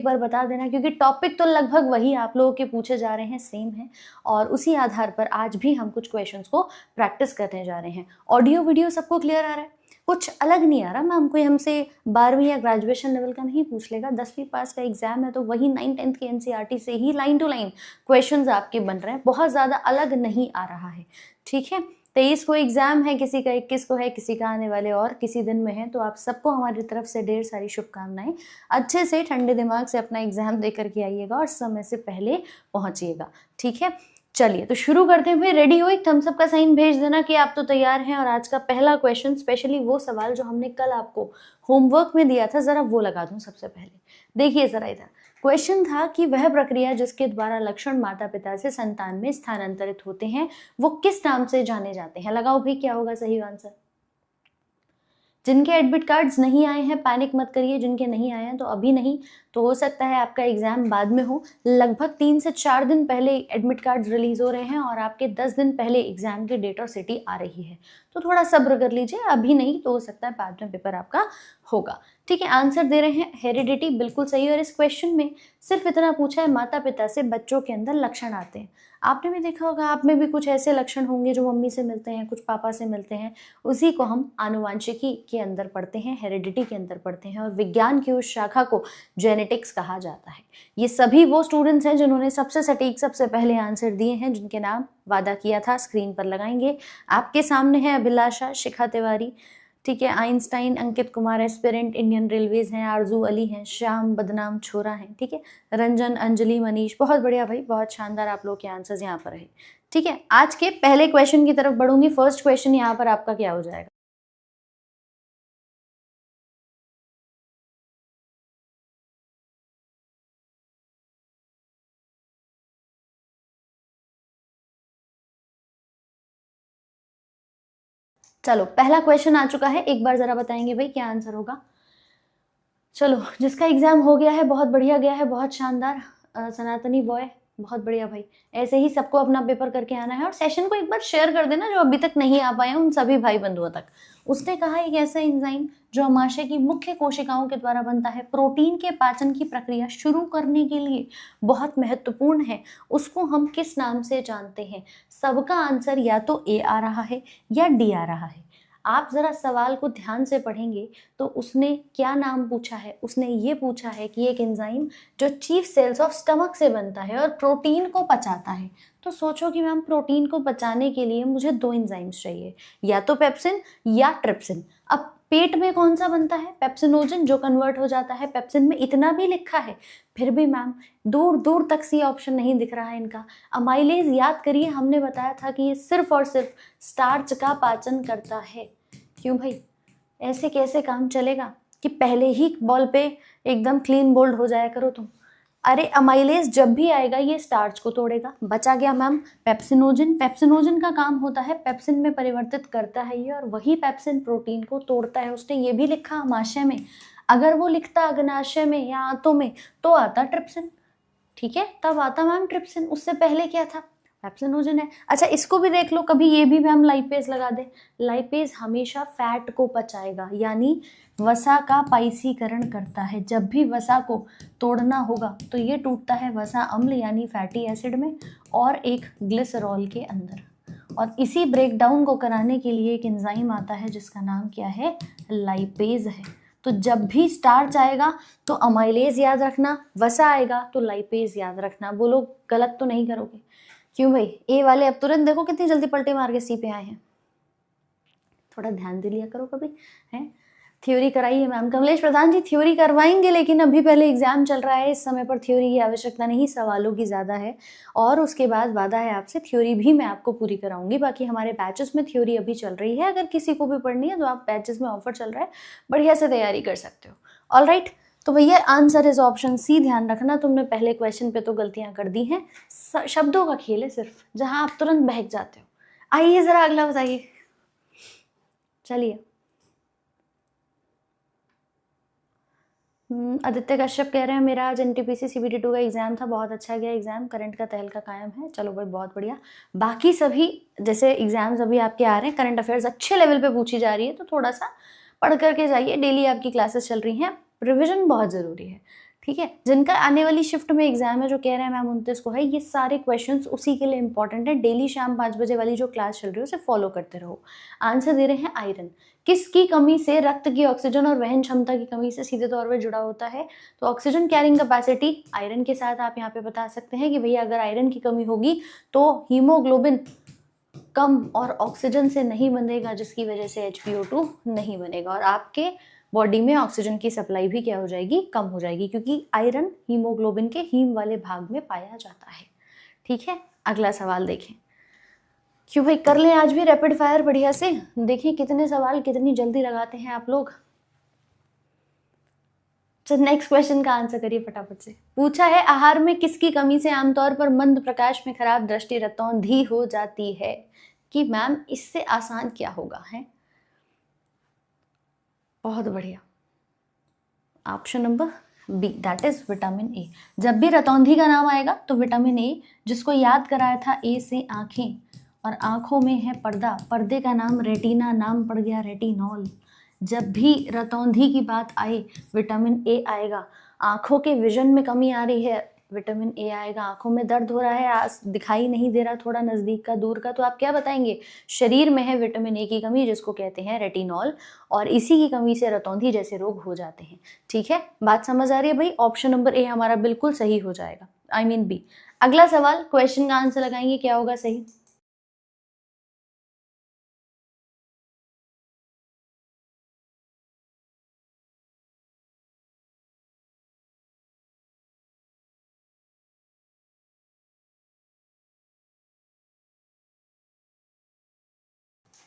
एक बार बता देना, क्योंकि टॉपिक तो लगभग वही आप लोगों के पूछे जा रहे हैं, सेम है, और उसी आधार पर आज भी हम कुछ क्वेश्चंस को प्रैक्टिस करने जा रहे हैं। ऑडियो वीडियो सबको क्लियर आ रहा है? कुछ अलग नहीं आ रहा मैम, कोई हमसे 12वीं या ग्रेजुएशन लेवल का नहीं पूछ लेगा। 10वीं पास का एग्जाम है तो वही 9th-10th के एनसीईआरटी से ही लाइन टू लाइन क्वेश्चंस आपके बन रहे हैं, बहुत ज़्यादा अलग नहीं आ रहा है, ठीक है। 23 को एग्जाम है किसी का, 21 को है किसी का, आने वाले और किसी दिन में है। तो आप सबको हमारी तरफ से ढेर सारी शुभकामनाएं। अच्छे से ठंडे दिमाग से अपना एग्जाम दे करके आइएगा और समय से पहले पहुंचिएगा, ठीक है। चलिए तो शुरू करते हैं। भाई रेडी हो? एक थम्स अप का साइन भेज देना कि आप तो तैयार हैं। और आज का पहला क्वेश्चन, स्पेशली वो सवाल जो हमने कल आपको होमवर्क में दिया था, जरा वो लगा दूं सबसे पहले। देखिए जरा इधर क्वेश्चन था कि वह प्रक्रिया जिसके द्वारा लक्षण माता पिता से संतान में स्थानांतरित होते हैं वो किस नाम से जाने जाते हैं? लगाओ भाई क्या होगा सही आंसर। जिनके एडमिट कार्ड्स नहीं आए हैं पैनिक मत करिए, जिनके नहीं आए हैं तो अभी नहीं, तो हो सकता है आपका एग्जाम बाद में हो। लगभग 3 से 4 दिन पहले एडमिट कार्ड्स रिलीज हो रहे हैं और आपके 10 दिन पहले एग्जाम की डेट और सिटी आ रही है, तो थोड़ा सब्र कर लीजिए, अभी नहीं तो हो सकता है बाद में पेपर आपका होगा, ठीक है। आंसर दे रहे हैं हेरिडिटी, बिल्कुल सही। और इस क्वेश्चन में सिर्फ इतना पूछा है माता पिता से बच्चों के अंदर लक्षण आते हैं। आपने भी देखा होगा, आप में भी कुछ ऐसे लक्षण होंगे जो मम्मी से मिलते हैं, कुछ पापा से मिलते हैं, उसी को हम आनुवांशिकी के अंदर पढ़ते हैं, हेरिडिटी के अंदर पढ़ते हैं, और विज्ञान की उस शाखा को जेनेटिक्स कहा जाता है। ये सभी वो स्टूडेंट्स हैं जिन्होंने सबसे सटीक सबसे पहले आंसर दिए हैं, जिनके नाम वादा किया था स्क्रीन पर लगाएंगे। आपके सामने है अभिलाषा, शिखा तिवारी, ठीक है, Einstein, Ankit Kumar aspirant Indian railways हैं, आरजू अली हैं, श्याम बदनाम छोरा हैं, ठीक है, रंजन, अंजलि, मनीष। बहुत बढ़िया भाई, बहुत शानदार आप लोग के आंसर्स यहाँ पर है, ठीक है। आज के पहले क्वेश्चन की तरफ बढ़ूंगी। फर्स्ट क्वेश्चन यहाँ पर आपका क्या हो जाएगा? चलो पहला क्वेश्चन आ चुका है, एक बार जरा बताएंगे भाई क्या आंसर होगा। चलो जिसका एग्जाम हो गया है बहुत बढ़िया गया है, बहुत शानदार। सनातनी बॉय बहुत बढ़िया भाई, ऐसे ही सबको अपना पेपर करके आना है। और सेशन को एक बार शेयर कर देना जो अभी तक नहीं आ पाए हैं उन सभी भाई बंधुओं तक। उसने कहा एक ऐसा एंजाइम जो अमाशय की मुख्य कोशिकाओं के द्वारा बनता है, प्रोटीन के पाचन की प्रक्रिया शुरू करने के लिए बहुत महत्वपूर्ण है, उसको हम किस नाम से जानते हैं? सबका आंसर या तो ए आ रहा है या डी आ रहा है। आप जरा सवाल को ध्यान से पढ़ेंगे तो उसने क्या नाम पूछा है? उसने ये पूछा है कि एक एंजाइम जो चीफ सेल्स ऑफ स्टमक से बनता है और प्रोटीन को पचाता है। तो सोचो कि मैम प्रोटीन को पचाने के लिए मुझे 2 एंजाइम्स चाहिए, या तो पेप्सिन या ट्रिप्सिन। अब पेट में कौन सा बनता है? पेप्सिनोजन, जो कन्वर्ट हो जाता है पेप्सिन में, इतना भी लिखा है, फिर भी मैम दूर दूर तक सी ऑप्शन नहीं दिख रहा है इनका। अमाइलेज याद करिए, हमने बताया था कि ये सिर्फ और सिर्फ स्टार्च का पाचन करता है। क्यों भाई, ऐसे कैसे काम चलेगा कि पहले ही बॉल पे एकदम क्लीन बोल्ड हो जाया करो तुम। अरे अमाइलेज जब भी आएगा ये स्टार्च को तोड़ेगा। बचा गया मैम पेप्सिनोजन। पेप्सिनोजन का काम होता है पेप्सिन में परिवर्तित करता है ये, और वही पेप्सिन प्रोटीन को तोड़ता है। उसने ये भी लिखा अमाशय में, अगर वो लिखता अग्नाशय में या आंतों में तो आता ट्रिप्सिन, ठीक है, तब आता मैम ट्रिप्सिन। उससे पहले क्या था? पेप्सिनोजन है। अच्छा इसको भी देख लो, कभी ये भी मैम लाइपेज लगा दे। लाइपेज हमेशा फैट को पचाएगा, यानी वसा का पाइसीकरण करता है। जब भी वसा को तोड़ना होगा तो ये टूटता है वसा अम्ल यानी फैटी एसिड में और एक ग्लिसरॉल के अंदर। और इसी ब्रेकडाउन को कराने के लिए एक एंजाइम आता है जिसका नाम क्या है? लाइपेज है। तो जब भी स्टार्च आएगा तो अमाइलेज याद रखना, वसा आएगा तो लाइपेज याद रखना। बोलो गलत तो नहीं करोगे? क्यों भाई, ए वाले अब तुरंत देखो कितनी जल्दी पलटे मार के सी पे आए हैं। थोड़ा ध्यान दे लिया करो कभी, है। थ्योरी कराइए मैम। कमलेश प्रधान जी थ्योरी करवाएंगे, लेकिन अभी पहले एग्जाम चल रहा है, इस समय पर थ्योरी की आवश्यकता नहीं, सवालों की ज़्यादा है। और उसके बाद वादा है आपसे थ्योरी भी मैं आपको पूरी कराऊंगी। बाकी हमारे बैचेस में थ्योरी अभी चल रही है, अगर किसी को भी पढ़नी है तो आप बैचेस में ऑफर चल रहा है, बढ़िया से तैयारी कर सकते हो। ऑल राइट, तो भैया आंसर इज ऑप्शन सी। ध्यान रखना, तुमने पहले क्वेश्चन पे तो गलतियां कर दी हैं, शब्दों का खेल है सिर्फ, जहां आप तुरंत बहक जाते हो। आइए जरा अगला बताइए। चलिए आदित्य कश्यप कह रहे हैं मेरा आज एनटीपीसी सीबीटी 2 का एग्जाम था, बहुत अच्छा गया एग्जाम, करंट का तहलका कायम है। चलो भाई बहुत बढ़िया। बाकी सभी जैसे एग्जाम्स अभी आपके आ रहे हैं, करंट अफेयर्स अच्छे लेवल पे पूछी जा रही है, तो थोड़ा सा पढ़ करके जाइए। डेली आपकी क्लासेस चल रही हैं, रिविजन बहुत ज़रूरी है, ठीक है, जिनका आने वाली शिफ्ट में एग्जाम है, जो कह रहे हैं मैम 29 को है, ये सारे क्वेश्चंस उसी के लिए इंपॉर्टेंट है। डेली शाम 5 बजे वाली जो क्लास चल रही है उसे फॉलो करते रहो। आंसर दे रहे हैं आयरन। किसकी कमी से रक्त की ऑक्सीजन और वहन क्षमता की कमी से सीधे तौर पर जुड़ा होता है? तो ऑक्सीजन कैरिंग कैपेसिटी आयरन के साथ आप यहाँ पे बता सकते हैं कि भैया अगर आयरन की कमी होगी तो हीमोग्लोबिन कम और ऑक्सीजन से नहीं बनेगा, जिसकी वजह से HPO2 नहीं बनेगा और आपके बॉडी में ऑक्सीजन की सप्लाई भी क्या हो जाएगी, कम हो जाएगी, क्योंकि आयरन हीमोग्लोबिन के हीम वाले भाग में पाया जाता है। ठीक है, अगला सवाल देखें। क्यों भाई, कर लें आज भी रैपिड फायर बढ़िया से, देखिए कितने सवाल कितनी जल्दी लगाते हैं आप लोग। चल नेक्स्ट क्वेश्चन का आंसर करिए फटाफट से। पूछा है आहार में किसकी कमी से आमतौर पर मंद प्रकाश में खराब दृष्टि रतौंधी हो जाती है? कि मैम इससे आसान क्या होगा है? बहुत बढ़िया, option number B, that is vitamin A. जब भी रतौंधी का नाम आएगा तो विटामिन ए, जिसको याद कराया था ए से आंखें, और आंखों में है पर्दा, पर्दे का नाम रेटिना, नाम पड़ गया रेटिनॉल। जब भी रतौंधी की बात आए विटामिन ए आएगा। आंखों के विजन में कमी आ रही है, विटामिन ए आएगा। आंखों में दर्द हो रहा है, दिखाई नहीं दे रहा, थोड़ा नज़दीक का दूर का, तो आप क्या बताएंगे? शरीर में है विटामिन ए की कमी, जिसको कहते हैं रेटिनॉल, और इसी की कमी से रतौंधी जैसे रोग हो जाते हैं। ठीक है, बात समझ आ रही है भाई? ऑप्शन नंबर ए हमारा बिल्कुल सही हो जाएगा, आई मीन बी। अगला सवाल, क्वेश्चन का आंसर लगाएंगे, क्या होगा सही?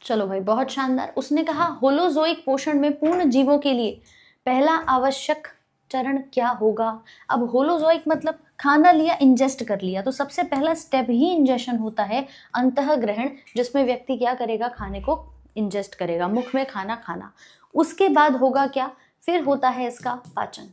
चलो भाई, बहुत शानदार। उसने कहा होलोजोइक पोषण में पूर्ण जीवों के लिए पहला आवश्यक चरण क्या होगा? अब होलोजोइक मतलब खाना लिया, इंजेस्ट कर लिया, तो सबसे पहला स्टेप ही इंजेशन होता है, अंतःग्रहण, जिसमें व्यक्ति क्या करेगा? खाने को इंजेस्ट करेगा, मुख में खाना खाना। उसके बाद होगा क्या? फिर होता है इसका पाचन,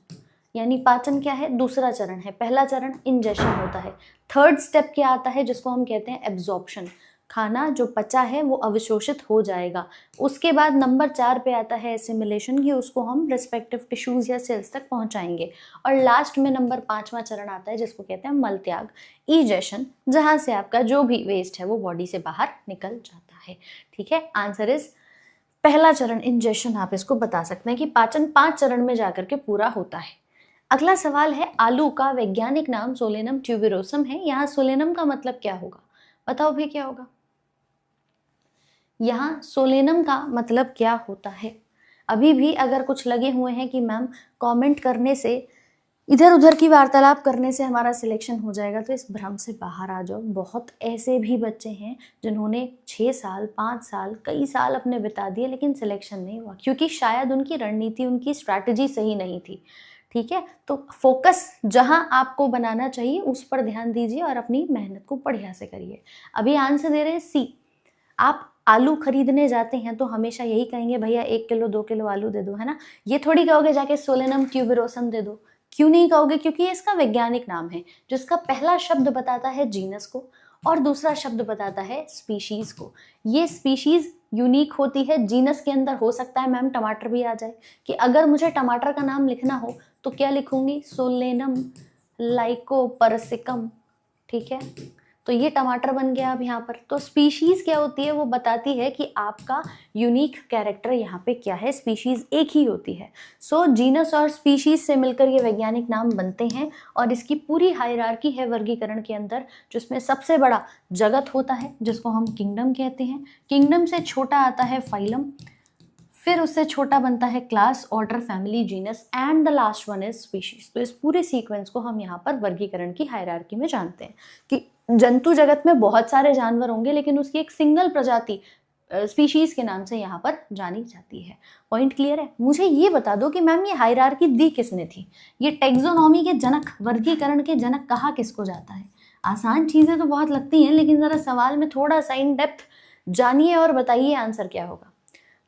यानी पाचन क्या है? दूसरा चरण है। पहला चरण इंजेशन होता है। थर्ड स्टेप क्या आता है, जिसको हम कहते हैं एब्जॉर्प्शन, खाना जो पचा है वो अवशोषित हो जाएगा। उसके बाद नंबर 4 पे आता है एसिमिलेशन, की उसको हम रिस्पेक्टिव टिश्यूज या सेल्स तक पहुंचाएंगे। और लास्ट में नंबर 5वां चरण आता है, जिसको कहते हैं मल त्याग, इजेशन, जहां से आपका जो भी वेस्ट है वो बॉडी से बाहर निकल जाता है। ठीक है, आंसर इज पहला चरण इंजेशन। आप इसको बता सकते हैं कि पाचन 5 चरण में जाकर के पूरा होता है। अगला सवाल है, आलू का वैज्ञानिक नाम सोलेनम ट्यूबेरोसम है। यहाँ सोलेनम का मतलब क्या होगा? बताओ भाई, क्या होगा? यहाँ सोलेनम का मतलब क्या होता है? अभी भी अगर कुछ लगे हुए हैं कि मैम कमेंट करने से, इधर उधर की वार्तालाप करने से हमारा सिलेक्शन हो जाएगा, तो इस भ्रम से बाहर आ जाओ। बहुत ऐसे भी बच्चे हैं जिन्होंने 6 साल 5 साल कई साल अपने बिता दिए, लेकिन सिलेक्शन नहीं हुआ, क्योंकि शायद उनकी रणनीति, उनकी स्ट्रैटेजी सही नहीं थी। ठीक है, तो फोकस जहां आपको बनाना चाहिए उस पर ध्यान दीजिए और अपनी मेहनत को बढ़िया से करिए। अभी आंसर दे रहे हैं सी। आप आलू खरीदने जाते हैं तो हमेशा यही कहेंगे, भैया 1 किलो 2 किलो आलू दे दो, है ना? ये थोड़ी कहोगे जाके सोलेनम ट्यूबेरोसम दे दो। क्यों नहीं कहोगे? क्योंकि ये इसका वैज्ञानिक नाम है, जिसका पहला शब्द बताता है जीनस को और दूसरा शब्द बताता है स्पीशीज को। ये स्पीशीज यूनिक होती है, जीनस के अंदर हो सकता है मैम टमाटर भी आ जाए, कि अगर मुझे टमाटर का नाम लिखना हो तो क्या लिखूंगी? Solanum lycopersicum. ठीक है, तो ये टमाटर बन गया अब यहाँ पर। तो स्पीशीज क्या होती है? वो बताती है कि आपका यूनिक कैरेक्टर यहाँ पे क्या है। स्पीशीज एक ही होती है। सो जीनस और स्पीशीज से मिलकर ये वैज्ञानिक नाम बनते हैं, और इसकी पूरी हायरार्की है वर्गीकरण के अंदर, जिसमें सबसे बड़ा जगत होता है, जिसको हम किंगडम कहते हैं। किंगडम से छोटा आता है फाइलम, फिर उससे छोटा बनता है class, order, family, genus, and the last one is species. तो इस पूरे सीक्वेंस को हम यहाँ पर वर्गीकरण की हायरार्की में जानते हैं कि जंतु जगत में बहुत सारे जानवर होंगे, लेकिन उसकी एक सिंगल प्रजाति स्पीशीज के नाम से यहाँ पर जानी जाती है। पॉइंट क्लियर है? मुझे ये बता दो कि मैम ये हायरार्की दी किसने थी? ये टेक्सोनॉमी के जनक, वर्गीकरण के जनक कहा किसको जाता है? आसान चीजें तो बहुत लगती हैं, लेकिन जरा सवाल में थोड़ा सा इन डेप्थ जानिए और बताइए आंसर क्या होगा।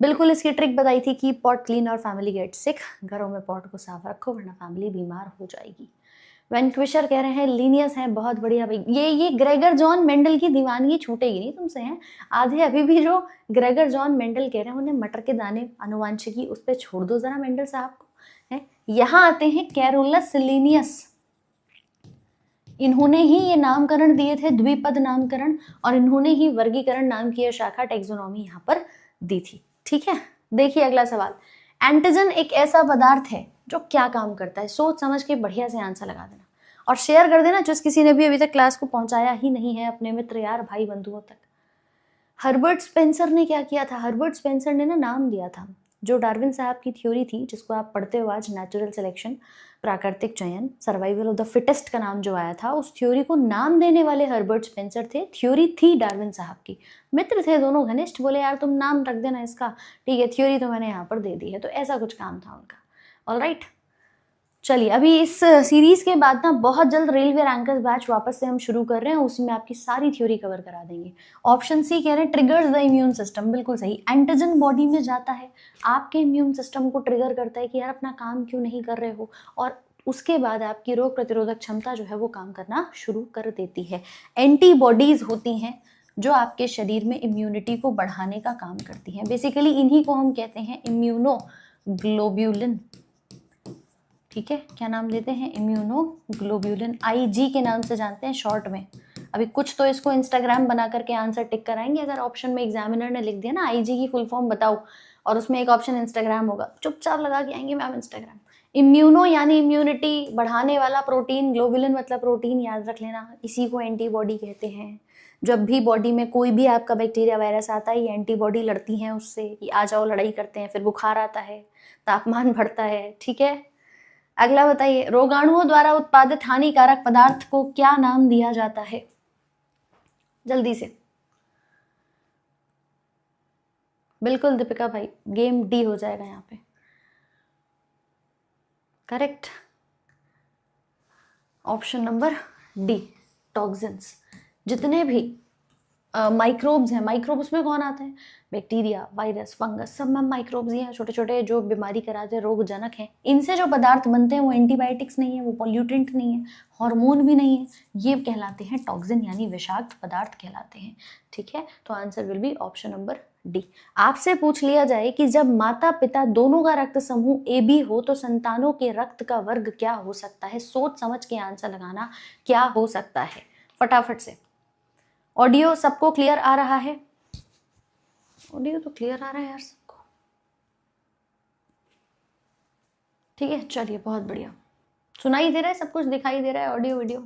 बिल्कुल इसकी ट्रिक बताई थी कि पॉट क्लीन और फैमिली गेट सिक। घरों में पॉट को साफ रखो वरना फैमिली बीमार हो जाएगी। वैनक्विशर कह रहे हैं लीनियस है, बहुत बढ़िया भाई। ये ग्रेगर जॉन मेंडल की दीवानगी छूटेगी नहीं तुमसे, हैं आधे अभी भी जो ग्रेगर जॉन मेंडल कह रहे हैं उन्हें मटर के दाने, अनुवांशिकी, उस पर छोड़ दो जरा मेंडल साहब को, है यहाँ आते हैं कैरोलस लिनियस, इन्होंने ही ये नामकरण दिए थे, द्विपद नामकरण, और इन्होंने ही वर्गीकरण नाम की यह शाखा टेक्सोनॉमी यहाँ पर दी थी। ठीक है, देखिए अगला सवाल। एंटीजन एक ऐसा पदार्थ है जो क्या काम करता है? सोच समझ के बढ़िया से आंसर लगा देना और शेयर कर देना जिस किसी ने भी अभी तक क्लास को पहुंचाया ही नहीं है अपने मित्र यार भाई बंधुओं तक। हर्बर्ट स्पेंसर ने क्या किया था? हर्बर्ट स्पेंसर ने ना नाम दिया था, जो डार्विन साहब की थ्योरी थी जिसको आप पढ़ते हो आज, नेचुरल सिलेक्शन, प्राकृतिक चयन, सर्वाइवल ऑफ द फिटेस्ट का नाम जो आया था, उस थ्योरी को नाम देने वाले हर्बर्ट स्पेंसर थे। थ्योरी थी डार्विन साहब की, मित्र थे दोनों घनिष्ठ, बोले यार तुम नाम रख देना इसका, ठीक है, थ्योरी तो मैंने यहाँ पर दे दी है, तो ऐसा कुछ काम था उनका। ऑलराइट, चलिए अभी इस सीरीज के बाद ना बहुत जल्द रेलवे रैंकर्स बैच वापस से हम शुरू कर रहे हैं, उसी में आपकी सारी थ्योरी कवर करा देंगे। ऑप्शन सी कह रहे हैं ट्रिगर्स द इम्यून सिस्टम, बिल्कुल सही। एंटीजन बॉडी में जाता है, आपके इम्यून सिस्टम को ट्रिगर करता है कि यार अपना काम क्यों नहीं कर रहे हो, और उसके बाद आपकी रोग प्रतिरोधक क्षमता जो है वो काम करना शुरू कर देती है। एंटीबॉडीज होती हैं जो आपके शरीर में इम्यूनिटी को बढ़ाने का काम करती हैं। बेसिकली इन्हीं को हम कहते हैं इम्यूनोग्लोब्यूलिन। ठीक है, क्या नाम देते हैं? इम्यूनोग्लोब्यूलिन, IG के नाम से जानते हैं शॉर्ट में। अभी कुछ तो इसको इंस्टाग्राम बना करके आंसर टिक कराएंगे, अगर ऑप्शन में एग्जामिनर ने लिख दिया ना IG की फुल फॉर्म बताओ और उसमें एक ऑप्शन इंस्टाग्राम होगा, चुपचाप लगा के आएंगे मैम इंस्टाग्राम। इम्यूनो यानी इम्यूनिटी बढ़ाने वाला प्रोटीन, ग्लोबुलिन मतलब प्रोटीन, याद रख लेना, इसी को एंटीबॉडी कहते हैं। जब भी बॉडी में कोई भी आपका बैक्टीरिया वायरस आता है, ये एंटीबॉडी लड़ती हैं उससे, कि आ जाओ लड़ाई करते हैं, फिर बुखार आता है, तापमान बढ़ता है। ठीक है, अगला बताइए, रोगाणुओं द्वारा उत्पादित हानिकारक पदार्थ को क्या नाम दिया जाता है? जल्दी से, बिल्कुल दीपिका भाई, गेम डी हो जाएगा यहाँ पे। Correct, option number D, toxins. जितने भी माइक्रोब्स हैं, माइक्रोब्स में कौन आता है? बैक्टीरिया, वायरस, फंगस, सब में माइक्रोब्स ही हैं, छोटे छोटे जो बीमारी कराते हैं, रोगजनक हैं। इनसे जो पदार्थ बनते हैं वो एंटीबायोटिक्स नहीं है, वो पॉल्यूटेंट नहीं है, हार्मोन भी नहीं है, ये कहलाते हैं टॉक्सिन, यानी विषाक्त पदार्थ कहलाते हैं। ठीक है, तो answer will be option number D. आपसे पूछ लिया जाए कि जब माता पिता दोनों का रक्त समूह AB हो तो संतानों के रक्त का वर्ग क्या हो सकता है? सोच समझ के आंसर लगाना, क्या हो सकता है फटाफट से। ऑडियो सबको क्लियर आ रहा है? ऑडियो तो क्लियर आ रहा है यार सबको। ठीक है, चलिए बहुत बढ़िया, सुनाई दे रहा है, सब कुछ दिखाई दे रहा है, audio video?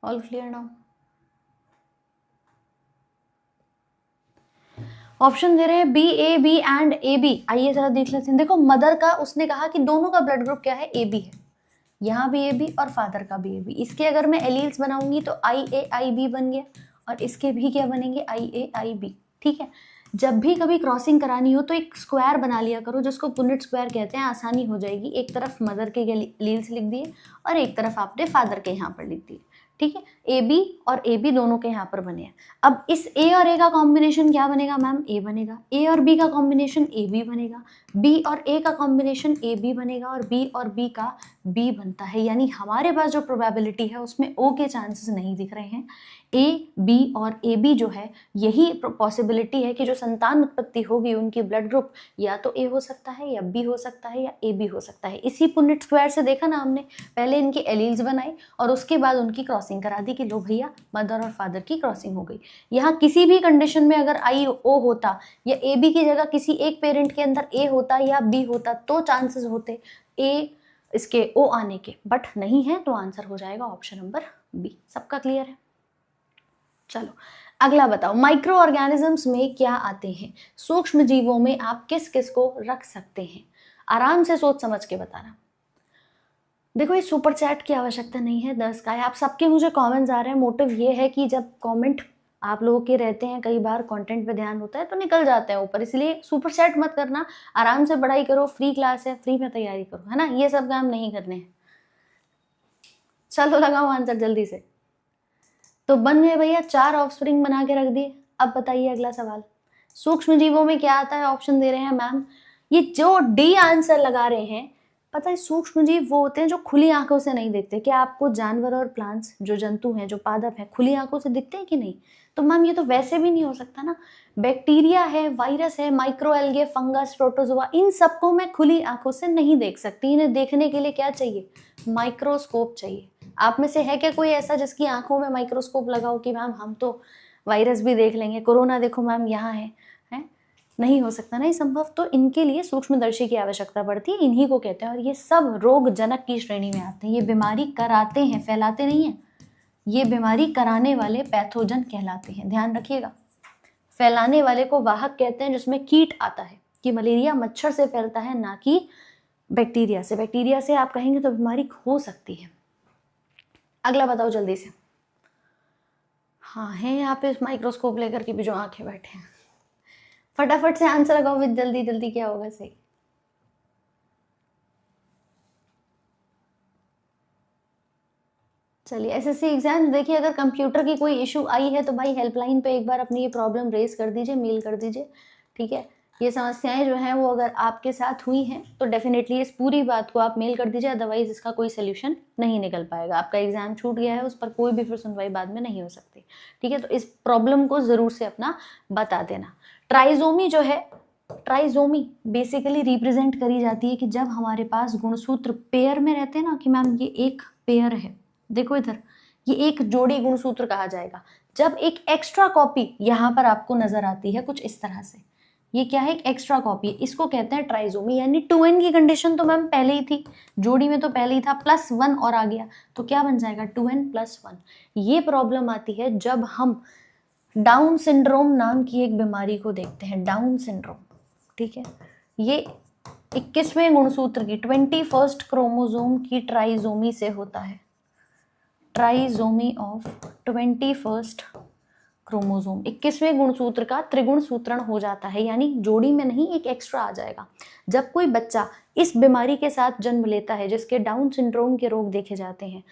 All clear now? Option दे रहे हैं BAB एंड AB। आइए जरा देख लेते हैं। देखो मदर का, उसने कहा कि दोनों का ब्लड ग्रुप क्या है? AB है, यहाँ भी AB और फादर का भी AB। इसके अगर मैं एलील्स बनाऊंगी तो IAIB बन गया, और इसके भी क्या बनेंगे? IAIB। ठीक है, जब भी कभी क्रॉसिंग करानी हो तो एक स्क्वायर बना लिया करो, जिसको पुनेट स्क्वायर कहते हैं, आसानी हो जाएगी। एक तरफ मदर के एलील्स लिख दिए और एक तरफ आपने फादर के यहाँ पर लिख दिए। ठीक है, AB और AB दोनों के यहाँ पर बने हैं। अब इस A और A का कॉम्बिनेशन क्या बनेगा मैम? A बनेगा। A और B का कॉम्बिनेशन AB बनेगा। B और A का कॉम्बिनेशन AB बनेगा, और B और B का B बनता है। यानी हमारे पास जो प्रोबेबिलिटी है उसमें O के चांसेस नहीं दिख रहे हैं। A, B और AB जो है, यही पॉसिबिलिटी है कि जो संतान उत्पत्ति होगी उनकी ब्लड ग्रुप या तो A हो सकता है, या B हो सकता है, या AB हो सकता है। इसी पुनेट स्क्वायर से देखा ना हमने, पहले इनके एलील्स बनाए और उसके बाद उनकी क्रॉसिंग करा दी कि लो भैया मदर और फादर की क्रॉसिंग हो गई। यहाँ किसी भी कंडीशन में अगर IO होता या AB की जगह किसी एक पेरेंट के अंदर A होता या B होता तो चांसेस होते A इसके O आने के, बट नहीं है, तो आंसर हो जाएगा ऑप्शन नंबर B। सबका क्लियर है? चलो अगला बताओ, माइक्रो ऑर्गेनिजम्स में क्या आते हैं? सूक्ष्म जीवों में आप किस किस को रख सकते हैं? आराम से सोच समझ के बताना। देखो ये सुपर चैट की आवश्यकता नहीं है, 10 का है। आप सबके मुझे कमेंट्स आ रहे हैं, मोटिव ये है कि जब कमेंट आप लोगों के रहते हैं, कई बार कंटेंट पे ध्यान होता है तो निकल जाते हैं ऊपर, इसलिए सुपर चैट मत करना, आराम से पढ़ाई करो, फ्री क्लास है, फ्री में तैयारी करो, है ना, ये सब काम नहीं करने हैं। चलो लगाओ आंसर जल्दी से। तो बन गए भैया, 4 ऑफस्प्रिंग बना के रख दिए। अब बताइए अगला सवाल, सूक्ष्म जीवों में क्या आता है? ऑप्शन दे रहे हैं मैम, ये जो डी आंसर लगा रहे हैं, पता है सूक्ष्म जीव वो होते हैं जो खुली आंखों से नहीं दिखते। क्या आपको जानवर और प्लांट्स, जो जंतु हैं, जो पादप हैं, खुली आंखों से दिखते हैं कि नहीं? तो मैम ये तो वैसे भी नहीं हो सकता ना, बैक्टीरिया है, वायरस है, माइक्रोएल्गे, फंगस, प्रोटोजोआ, इन सबको मैं खुली आंखों से नहीं देख सकती। इन्हें देखने के लिए क्या चाहिए, माइक्रोस्कोप चाहिए। आप में से है क्या कोई ऐसा जिसकी आंखों में माइक्रोस्कोप लगा हो कि मैम हम तो वायरस भी देख लेंगे, कोरोना देखो मैम यहाँ है? नहीं हो सकता ना ये संभव। तो इनके लिए सूक्ष्मदर्शी की आवश्यकता पड़ती है, इन्हीं को कहते हैं। और ये सब रोगजनक की श्रेणी में आते हैं, ये बीमारी कराते हैं, फैलाते नहीं है। ये बीमारी कराने वाले पैथोजन कहलाते हैं, ध्यान रखिएगा। फैलाने वाले को वाहक कहते हैं, जिसमें कीट आता है कि मलेरिया मच्छर से फैलता है, ना कि बैक्टीरिया से। बैक्टीरिया से आप कहेंगे तो बीमारी हो सकती है। अगला बताओ जल्दी से। हाँ है यहाँ पे माइक्रोस्कोप लेकर के भी जो आंखें बैठे हैं, फटाफट से आंसर लगाओ विद जल्दी जल्दी, क्या होगा सही। चलिए एसएससी एग्जाम देखिए, अगर कंप्यूटर की कोई इशू आई है तो भाई हेल्पलाइन पे एक बार अपनी ये प्रॉब्लम रेज कर दीजिए, मेल कर दीजिए, ठीक है। ये समस्याएं जो हैं वो अगर आपके साथ हुई हैं तो डेफिनेटली इस पूरी बात को आप मेल कर दीजिए, अदरवाइज इसका कोई सोल्यूशन नहीं निकल पाएगा। आपका एग्जाम छूट गया है, उस पर कोई भी फिर सुनवाई बाद में नहीं हो सकती, ठीक है। तो इस प्रॉब्लम को जरूर से अपना बता देना। ट्राइजोमी जो है, ट्राइजोमी बेसिकली रिप्रेजेंट करी जाती है कि जब हमारे पास गुणसूत्र पेयर में रहते हैं ना, कि मैम ये एक पेयर है, देखो इधर, ये एक जोड़ी गुणसूत्र कहा जाएगा। जब एक एक्स्ट्रा कॉपी यहाँ पर आपको नजर आती है कुछ इस तरह से, ये क्या है, एक एक्स्ट्रा कॉपी, इसको कहते हैं ट्राइजोमी। यानी 2n की कंडीशन तो मैम पहले ही थी, जोड़ी में तो पहले ही था, +1 और आ गया, तो क्या बन जाएगा 2n+1। ये प्रॉब्लम आती है जब हम डाउन सिंड्रोम नाम की एक बीमारी को देखते हैं, डाउन सिंड्रोम, ठीक है। ये 21वें गुणसूत्र की 21st क्रोमोसोम की ट्राइजोमी से होता है, ट्राइजोमी ऑफ 21st क्रोमोसोम। 21वें गुणसूत्र का त्रिगुण सूत्रण हो जाता है, यानी जोड़ी में नहीं, एक एक्स्ट्रा आ जाएगा। जब कोई बच्चा इस बीमारी के साथ जन्म लेता है, जिसके डाउन सिंड्रोम के रोग देखे जाते हैं,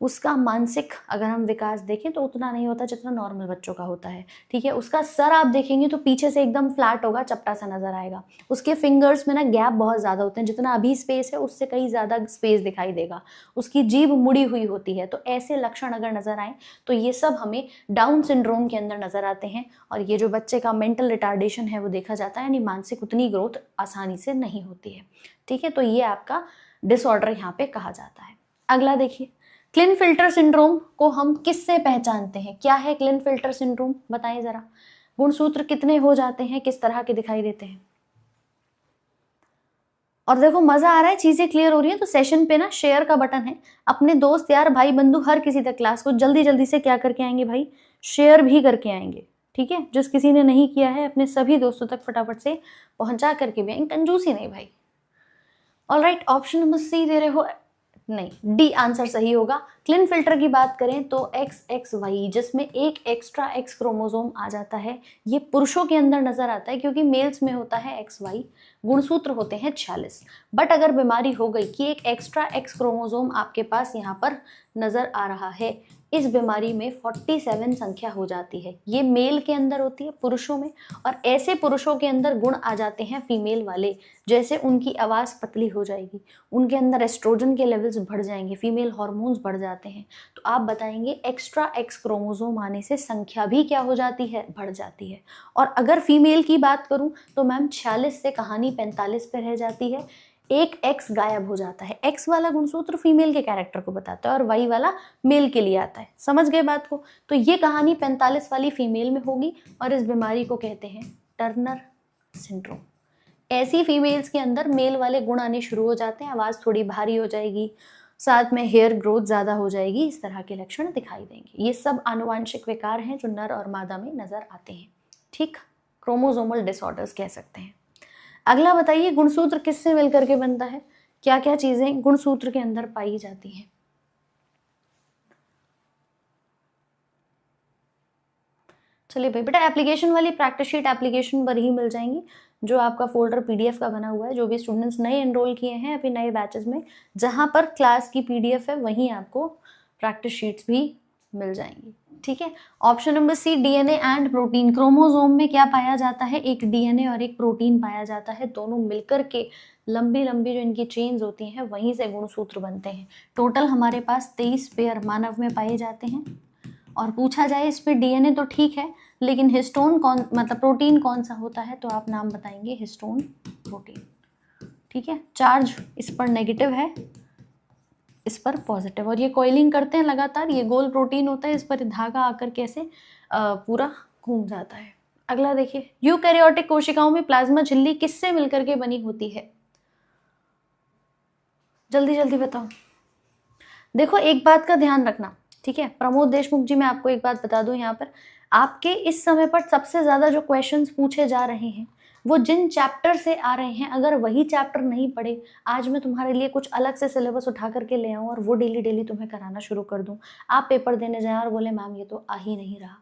उसका मानसिक अगर हम विकास देखें तो उतना नहीं होता जितना नॉर्मल बच्चों का होता है, ठीक है। उसका सर आप देखेंगे तो पीछे से एकदम फ्लैट होगा, चपटा सा नजर आएगा। उसके फिंगर्स में ना गैप बहुत ज़्यादा होते हैं, जितना अभी स्पेस है उससे कहीं ज़्यादा स्पेस दिखाई देगा। उसकी जीभ मुड़ी हुई होती है। तो ऐसे लक्षण अगर नजर आए तो ये सब हमें डाउन सिंड्रोम के अंदर नजर आते हैं। और ये जो बच्चे का मेंटल रिटार्डेशन है वो देखा जाता है, यानी मानसिक उतनी ग्रोथ आसानी से नहीं होती है, ठीक है। तो ये आपका डिसऑर्डर यहाँ पे कहा जाता है। अगला देखिए, क्लिनफिल्टर सिंड्रोम को हम किससे पहचानते हैं? क्या है क्लिनफिल्टर सिंड्रोम, बताइए जरा। गुणसूत्र कितने हो जाते हैं, किस तरह के दिखाई देते हैं? और देखो मजा आ रहा है, चीजें क्लियर हो रही है, तो सेशन पे ना शेयर का बटन है, अपने दोस्त यार भाई बंधु हर किसी तक क्लास को जल्दी जल्दी से क्या करके आएंगे भाई, शेयर भी करके आएंगे, ठीक है। जिस किसी ने नहीं किया है अपने सभी दोस्तों तक फटाफट से पहुंचा करके भी आएंगे, कंजूसी नहीं भाई। ऑलराइट, ऑप्शन नंबर सी दे रहे हो, नहीं, डी आंसर सही होगा। क्लिनफिल्टर की बात करें तो XXY, जिसमें एक एक्स्ट्रा X क्रोमोसोम आ जाता है, ये पुरुषों के अंदर नजर आता है, क्योंकि मेल्स में होता है XY, गुणसूत्र होते हैं 46। बट अगर बीमारी हो गई कि एक एक्स्ट्रा X क्रोमोसोम आपके पास यहाँ पर नजर आ रहा है, इस बीमारी में 47 संख्या हो जाती है। ये मेल के अंदर होती है, पुरुषों में। और ऐसे पुरुषों के अंदर गुण आ जाते हैं फीमेल वाले, जैसे उनकी आवाज़ पतली हो जाएगी, उनके अंदर एस्ट्रोजन के लेवल्स बढ़ जाएंगे, फीमेल हार्मोन्स बढ़ जाते हैं। तो आप बताएंगे एक्स्ट्रा X क्रोमोसोम आने से संख्या भी क्या हो जाती है, बढ़ जाती है। और अगर फीमेल की बात करूं तो मैम 46 से कहानी 45 पे रह जाती है, एक X गायब हो जाता है। X वाला गुणसूत्र फीमेल के कैरेक्टर को बताता है और Y वाला मेल के लिए आता है, समझ गए बात को। तो ये कहानी 45 वाली फीमेल में होगी और इस बीमारी को कहते हैं टर्नर सिंड्रोम। ऐसी फीमेल्स के अंदर मेल वाले गुण आने शुरू हो जाते हैं, आवाज़ थोड़ी भारी हो जाएगी, साथ में हेयर ग्रोथ ज़्यादा हो जाएगी, इस तरह के लक्षण दिखाई देंगे। ये सब आनुवांशिक विकार हैं जो नर और मादा में नजर आते हैं, ठीक, क्रोमोसोमल डिसऑर्डर्स कह सकते हैं। अगला बताइए, गुणसूत्र किससे मिलकर के बनता है? क्या क्या चीजें गुणसूत्र के अंदर पाई जाती हैं? चलिए भाई बेटा, एप्लीकेशन वाली प्रैक्टिस शीट एप्लीकेशन पर ही मिल जाएंगी, जो आपका फोल्डर PDF का बना हुआ है। जो भी स्टूडेंट्स नए एनरोल किए हैं अभी नए बैचेस में, जहां पर क्लास की PDF है वहीं आपको प्रैक्टिस शीट्स भी मिल जाएंगी, ठीक है। Option number C, DNA and protein. Chromosome में क्या पाया जाता है, एक DNA और एक प्रोटीन पाया जाता है, दोनों मिलकर के लंबी लंबी जो इनकी चेन्स होती हैं वहीं से गुणसूत्र बनते हैं। टोटल हमारे पास 23 पेयर मानव में पाए जाते हैं और पूछा जाए इस पे डीएनए तो ठीक है, लेकिन हिस्टोन कौन मतलब प्रोटीन कौन सा होता है, तो आप नाम बताएंगे हिस्टोन प्रोटीन। ठीक है, चार्ज इस पर नेगेटिव है, इस पर पॉजिटिव, और ये कॉइलिंग करते हैं लगातार, ये गोल प्रोटीन होता है, इस पर धागा आकर कैसे पूरा घूम जाता है। अगला देखिए, यूकैरियोटिक कोशिकाओं में प्लाज्मा झिल्ली किससे मिलकर के बनी होती है? जल्दी जल्दी बताओ। देखो एक बात का ध्यान रखना, ठीक है प्रमोद देशमुख जी, मैं आपको एक बात बता दूं, यहाँ पर आपके इस समय पर सबसे ज्यादा जो क्वेश्चंस पूछे जा रहे हैं वो जिन चैप्टर से आ रहे हैं, अगर वही चैप्टर नहीं पढ़े, आज मैं तुम्हारे लिए कुछ अलग से सिलेबस उठा करके ले आऊँ और वो डेली डेली तुम्हें कराना शुरू कर दूँ, आप पेपर देने जाएं और बोले मैम ये तो आ ही नहीं रहा।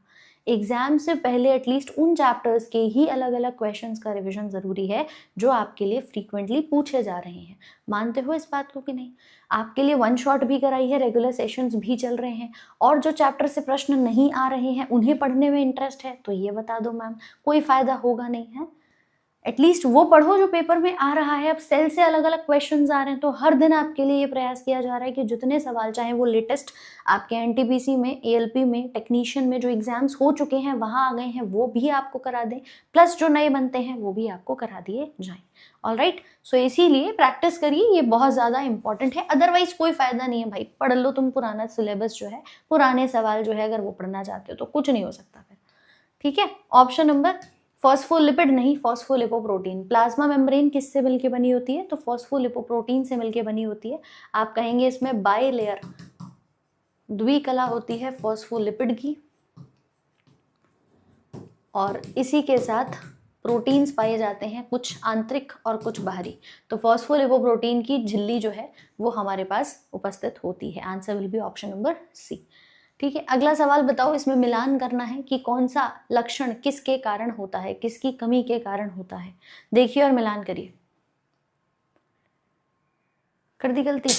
एग्जाम से पहले एटलीस्ट उन चैप्टर्स के ही अलग अलग क्वेश्चंस का रिवीजन जरूरी है जो आपके लिए फ्रीक्वेंटली पूछे जा रहे हैं। मानते हो इस बात को कि नहीं? आपके लिए वन शॉट भी कराई है, रेगुलर सेशंस भी चल रहे हैं, और जो चैप्टर से प्रश्न नहीं आ रहे हैं उन्हें पढ़ने में इंटरेस्ट है, तो ये बता दो मैम कोई फायदा होगा नहीं है। एटलीस्ट वो पढ़ो जो पेपर में आ रहा है। अब सेल से अलग अलग क्वेश्चंस आ रहे हैं, तो हर दिन आपके लिए ये प्रयास किया जा रहा है कि जितने सवाल चाहे वो लेटेस्ट आपके एनटीपीसी में, एएलपी में, टेक्नीशियन में जो एग्जाम्स हो चुके हैं वहाँ आ गए हैं वो भी आपको करा दें, प्लस जो नए बनते हैं वो भी आपको करा दिए जाएं। ऑलराइट, सो इसीलिए प्रैक्टिस करिए, ये बहुत ज़्यादा इंपॉर्टेंट है, अदरवाइज कोई फायदा नहीं है भाई। पढ़ लो तुम पुराना सिलेबस जो है, पुराने सवाल जो है अगर वो पढ़ना चाहते हो तो कुछ नहीं हो सकता फिर। ठीक है, ऑप्शन नंबर फॉस्फोलिपिड नहीं, फॉस्फोलिपोप्रोटीन। प्लाज्मा मेम्ब्रेन किससे मिलके बनी होती है? तो फॉस्फोलिपोप्रोटीन से मिलके बनी होती है। आप कहेंगे इसमें बाई लेयर द्विकला होती है फॉस्फोलिपिड की, और इसी के साथ प्रोटीन्स पाए जाते हैं, कुछ आंतरिक और कुछ बाहरी। तो फॉस्फोलिपोप्रोटीन की झिल्ली जो है वो हमारे पास उपस्थित होती है। Answer will be option number C. ठीक है, अगला सवाल बताओ, इसमें मिलान करना है कि कौन सा लक्षण किसके कारण होता है, किसकी कमी के कारण होता है। देखिए और मिलान करिए। कर दी गलती?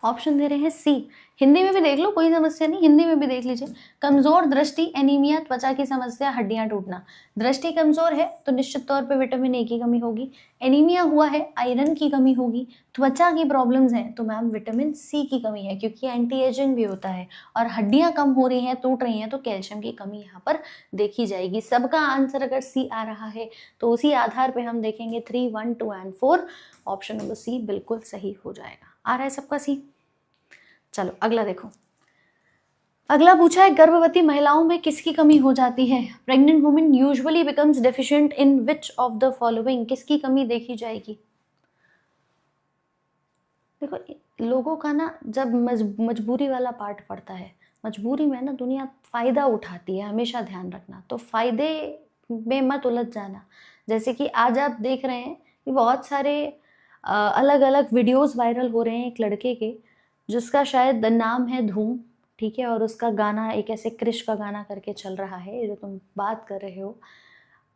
ऑप्शन दे रहे हैं सी। हिंदी में भी देख लो, कोई समस्या नहीं, हिंदी में भी देख लीजिए। कमजोर दृष्टि, एनीमिया, त्वचा की समस्या, हड्डियां टूटना। दृष्टि कमजोर है तो निश्चित तौर पे विटामिन ए की कमी होगी, एनीमिया हुआ है आयरन की कमी होगी, त्वचा की प्रॉब्लम्स हैं तो मैम विटामिन सी की कमी है क्योंकि एंटी एजिंग भी होता है, और हड्डियां कम हो रही हैं, टूट रही हैं, तो कैल्शियम की कमी यहाँ पर देखी जाएगी। सबका आंसर अगर सी आ रहा है तो उसी आधार पर हम देखेंगे 3, 1, 2 एंड 4, ऑप्शन नंबर सी बिल्कुल सही हो जाएगा। आ रहा है सबका सी? चलो अगला देखो। अगला पूछा है, गर्भवती महिलाओं में किसकी कमी हो जाती है? Pregnant women usually becomes deficient in which of the following. किसकी कमी देखी जाएगी? देखो लोगों का ना जब मजबूरी वाला पार्ट पड़ता है, मजबूरी में ना दुनिया फायदा उठाती है, हमेशा ध्यान रखना, तो फायदे में मत उलझ जाना। जैसे कि आज आप देख रहे हैं कि बहुत सारे अलग अलग वीडियोस वायरल हो रहे हैं एक लड़के के, जिसका शायद नाम है धूम, ठीक है, और उसका गाना एक ऐसे क्रिश का गाना करके चल रहा है जो तुम बात कर रहे हो।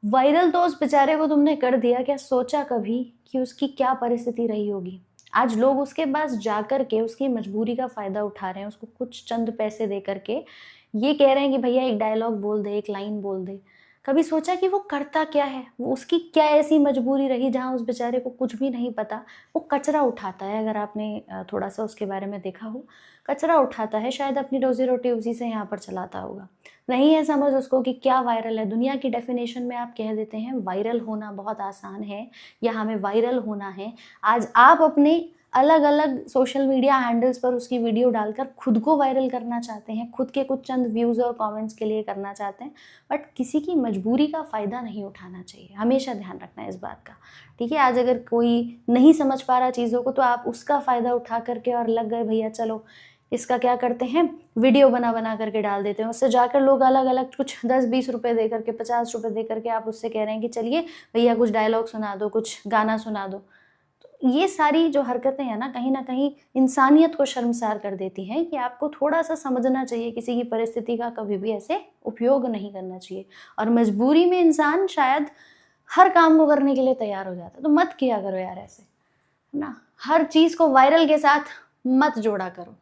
वायरल तो उस बेचारे को तुमने कर दिया, क्या सोचा कभी कि उसकी क्या परिस्थिति रही होगी? आज लोग उसके पास जाकर के उसकी मजबूरी का फायदा उठा रहे हैं, उसको कुछ चंद पैसे दे करके ये कह रहे हैं कि भैया एक डायलॉग बोल दे, एक लाइन बोल दे। कभी सोचा कि वो करता क्या है, वो उसकी क्या ऐसी मजबूरी रही जहाँ उस बेचारे को कुछ भी नहीं पता, वो कचरा उठाता है। अगर आपने थोड़ा सा उसके बारे में देखा हो, कचरा उठाता है, शायद अपनी रोजी रोटी उसी से यहाँ पर चलाता होगा। नहीं है समझ उसको कि क्या वायरल है। दुनिया की डेफिनेशन में आप कह देते हैं वायरल होना बहुत आसान है या हमें वायरल होना है। आज आप अपने अलग अलग सोशल मीडिया हैंडल्स पर उसकी वीडियो डालकर खुद को वायरल करना चाहते हैं, खुद के कुछ चंद व्यूज़ और कमेंट्स के लिए करना चाहते हैं, बट किसी की मजबूरी का फ़ायदा नहीं उठाना चाहिए, हमेशा ध्यान रखना है इस बात का। ठीक है, आज अगर कोई नहीं समझ पा रहा चीज़ों को तो आप उसका फ़ायदा उठा करके और लग गए भैया चलो इसका क्या करते हैं, वीडियो बना बना करके डाल देते हैं, उससे जाकर लोग अलग अलग कुछ 10-20 रुपये दे करके, 50 रुपये दे करके आप उससे कह रहे हैं कि चलिए भैया कुछ डायलॉग सुना दो, कुछ गाना सुना दो। तो ये सारी जो हरकतें हैं ना कहीं इंसानियत को शर्मसार कर देती हैं कि आपको थोड़ा सा समझना चाहिए, किसी की परिस्थिति का कभी भी ऐसे उपयोग नहीं करना चाहिए। और मजबूरी में इंसान शायद हर काम को करने के लिए तैयार हो जाता है, तो मत किया करो यार ऐसे, है ना। हर चीज़ को वायरल के साथ मत जोड़ा करो।